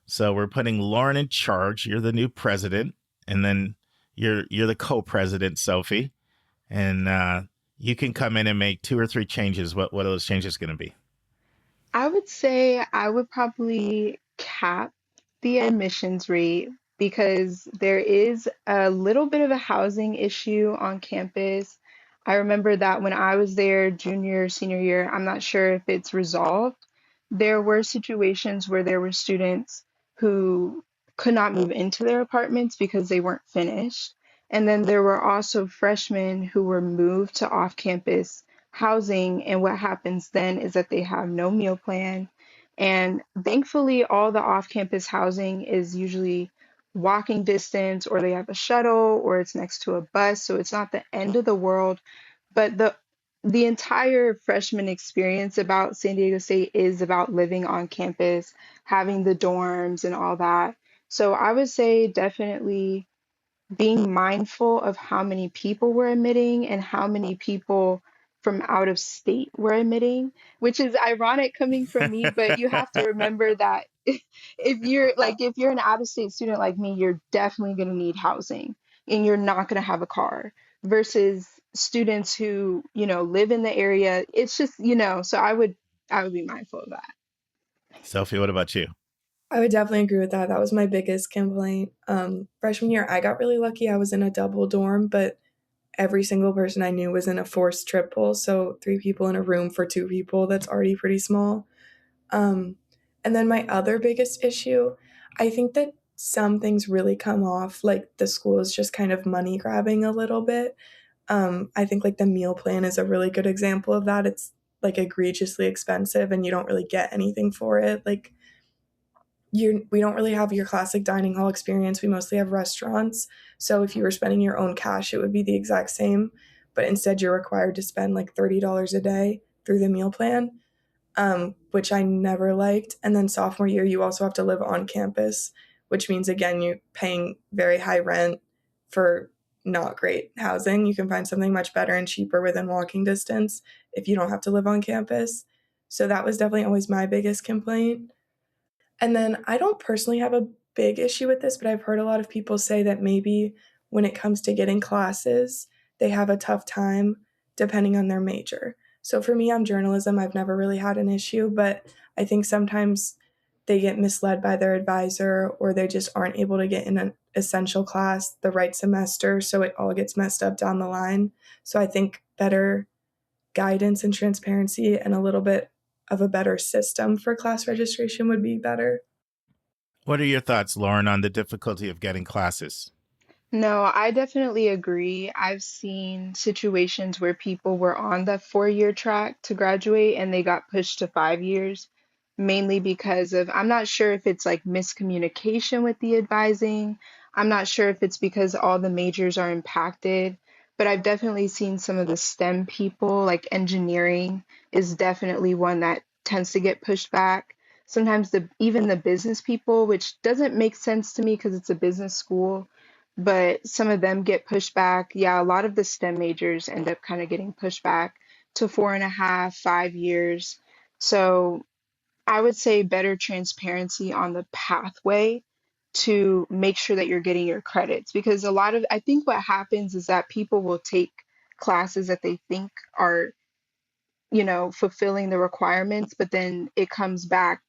So we're putting Lauren in charge. You're the new president, and then you're the co-president, Sophie, and you can come in and make 2 or 3 changes. What are those changes going to be? I would say I would probably cap the admissions rate because there is a little bit of a housing issue on campus. I remember that when I was there junior, senior year, I'm not sure if it's resolved. There were situations where there were students who could not move into their apartments because they weren't finished. And then there were also freshmen who were moved to off campus housing. And what happens then is that they have no meal plan. And thankfully, all the off campus housing is usually walking distance, or they have a shuttle, or it's next to a bus. So it's not the end of the world. But the entire freshman experience about San Diego State is about living on campus, having the dorms and all that. So I would say definitely being mindful of how many people we're admitting and how many people from out of state we're admitting, which is ironic coming from me, but you have to remember that if you're an out of state student like me, you're definitely going to need housing and you're not going to have a car versus students who, live in the area. It's just, so I would be mindful of that. Sophie, what about you? I would definitely agree with that. That was my biggest complaint. Freshman year, I got really lucky. I was in a double dorm, but every single person I knew was in a forced triple. So 3 people in a room for 2 people, that's already pretty small. Um, and then my other biggest issue, I think that some things really come off like the school is just kind of money grabbing a little bit. I think like the meal plan is a really good example of that. It's like egregiously expensive and you don't really get anything for it. Like we don't really have your classic dining hall experience. We mostly have restaurants. So if you were spending your own cash, it would be the exact same. But instead, you're required to spend like $30 a day through the meal plan, which I never liked. And then sophomore year, you also have to live on campus, which means, again, you're paying very high rent for not great housing. You can find something much better and cheaper within walking distance if you don't have to live on campus. So that was definitely always my biggest complaint. And then I don't personally have a big issue with this, but I've heard a lot of people say that maybe when it comes to getting classes, they have a tough time depending on their major. So for me, I'm journalism. I've never really had an issue, but I think sometimes they get misled by their advisor or they just aren't able to get in an essential class the right semester. So it all gets messed up down the line. So I think better guidance and transparency and a little bit of a better system for class registration would be better. What are your thoughts, Lauren, on the difficulty of getting classes? No, I definitely agree. I've seen situations where people were on the 4-year track to graduate and they got pushed to 5 years, mainly because of, I'm not sure if it's like miscommunication with the advising. I'm not sure if it's because all the majors are impacted, but I've definitely seen some of the STEM people, like engineering is definitely one that tends to get pushed back. Sometimes even the business people, which doesn't make sense to me because it's a business school, but some of them get pushed back. Yeah, a lot of the STEM majors end up kind of getting pushed back to 4.5, 5 years. So I would say better transparency on the pathway to make sure that you're getting your credits because I think what happens is that people will take classes that they think are, fulfilling the requirements, but then it comes back,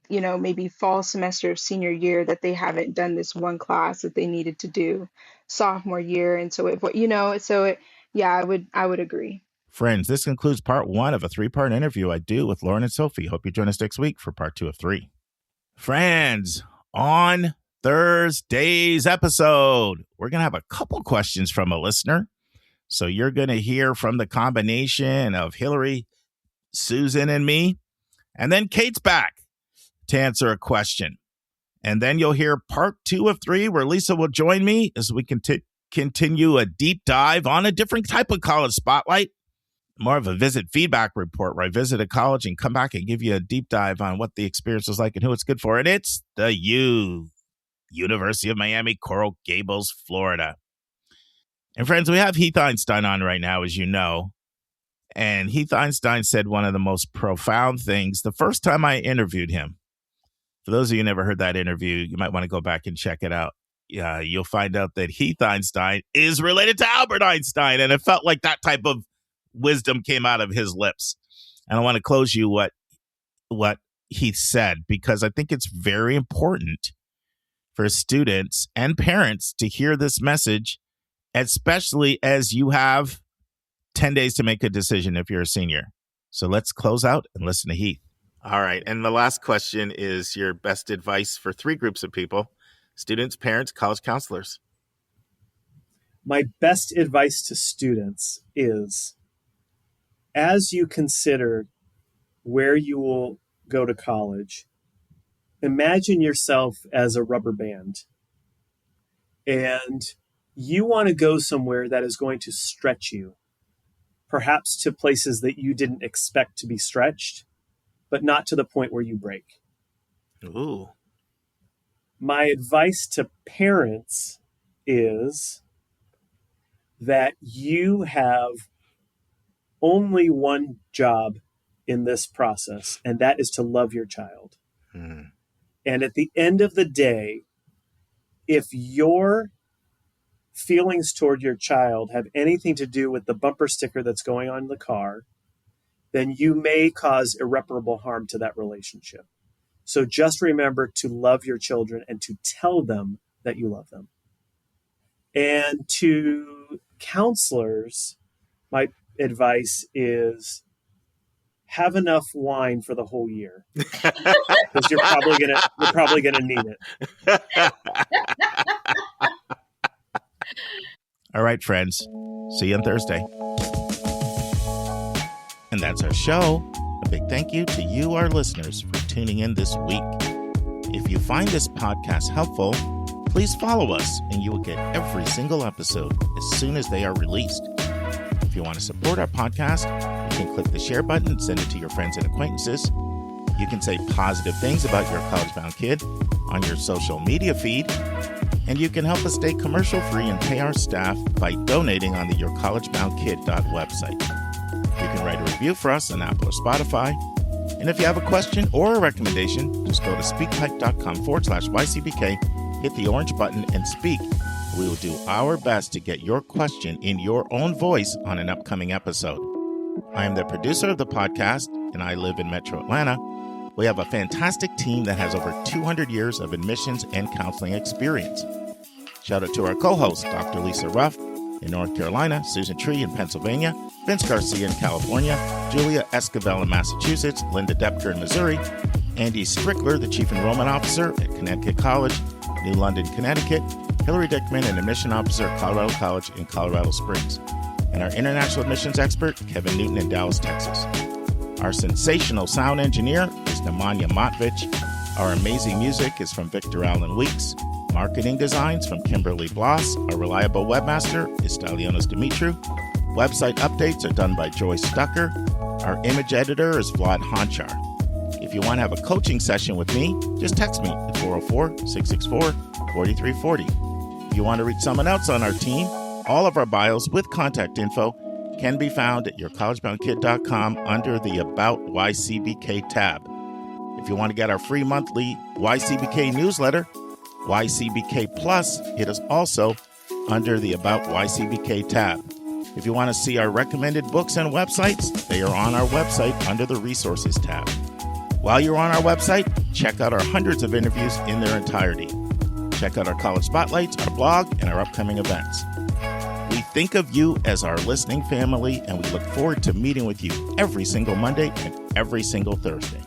maybe fall semester of senior year that they haven't done this one class that they needed to do sophomore year. And so yeah, I would agree. Friends, this concludes part 1 of a 3-part interview I do with Lauren and Sophie. Hope you join us next week for part 2 of 3. Friends, on Thursday's episode, we're going to have a couple questions from a listener. So you're going to hear from the combination of Hillary Susan and me. And then Kate's back to answer a question. And then you'll hear part 2 of 3 where Lisa will join me as we continue a deep dive on a different type of college spotlight. More of a visit feedback report where I visit a college and come back and give you a deep dive on what the experience was like and who it's good for. And it's the University of Miami, Coral Gables, Florida. And friends, we have Heath Einstein on right now, as you know. And Heath Einstein said one of the most profound things the first time I interviewed him. For those of you who never heard that interview, you might want to go back and check it out. You'll find out that Heath Einstein is related to Albert Einstein. And it felt like that type of wisdom came out of his lips. And I want to close you what Heath said, because I think it's very important for students and parents to hear this message, especially as you have 10 days to make a decision if you're a senior. So let's close out and listen to Heath. All right. And the last question is your best advice for 3 groups of people: students, parents, college counselors. My best advice to students is, as you consider where you will go to college, imagine yourself as a rubber band. And you want to go somewhere that is going to stretch you, perhaps to places that you didn't expect to be stretched, but not to the point where you break. Ooh. My advice to parents is that you have only one job in this process, and that is to love your child. Mm. And at the end of the day, if your feelings toward your child have anything to do with the bumper sticker that's going on in the car, then you may cause irreparable harm to that relationship. So just remember to love your children and to tell them that you love them. And to counselors, my advice is have enough wine for the whole year, because you're probably gonna need it. All right, friends. See you on Thursday. And that's our show. A big thank you to you, our listeners, for tuning in this week. If you find this podcast helpful, please follow us and you will get every single episode as soon as they are released. If you want to support our podcast, you can click the share button and send it to your friends and acquaintances. You can say positive things about your college-bound kid on your social media feed. And you can help us stay commercial-free and pay our staff by donating on the yourcollegeboundkid.com website. You can write a review for us on Apple or Spotify. And if you have a question or a recommendation, just go to speakpipe.com/YCBK, hit the orange button, and speak. We will do our best to get your question in your own voice on an upcoming episode. I am the producer of the podcast, and I live in Metro Atlanta. We have a fantastic team that has over 200 years of admissions and counseling experience. Shout out to our co-host, Dr. Lisa Ruff in North Carolina, Susan Tree in Pennsylvania, Vince Garcia in California, Julia Esquivel in Massachusetts, Linda Depker in Missouri, Andy Strickler, the Chief Enrollment Officer at Connecticut College, New London, Connecticut, Hillary Dickman, an Admission Officer at Colorado College in Colorado Springs, and our International Admissions Expert, Kevin Newton in Dallas, Texas. Our sensational sound engineer is Nemanja Motvich. Our amazing music is from Victor Allen Weeks. Marketing designs from Kimberly Bloss. Our reliable webmaster is Stylionis Dimitru. Website updates are done by Joyce Stucker. Our image editor is Vlad Honchar. If you want to have a coaching session with me, just text me at 404-664-4340. If you want to reach someone else on our team, all of our bios with contact info can be found at yourcollegeboundkid.com under the About YCBK tab. If you want to get our free monthly YCBK newsletter, YCBK Plus, it is also under the About YCBK tab. If you want to see our recommended books and websites, they are on our website under the Resources tab. While you're on our website, check out our hundreds of interviews in their entirety. Check out our college spotlights, our blog, and our upcoming events. We think of you as our listening family, and we look forward to meeting with you every single Monday and every single Thursday.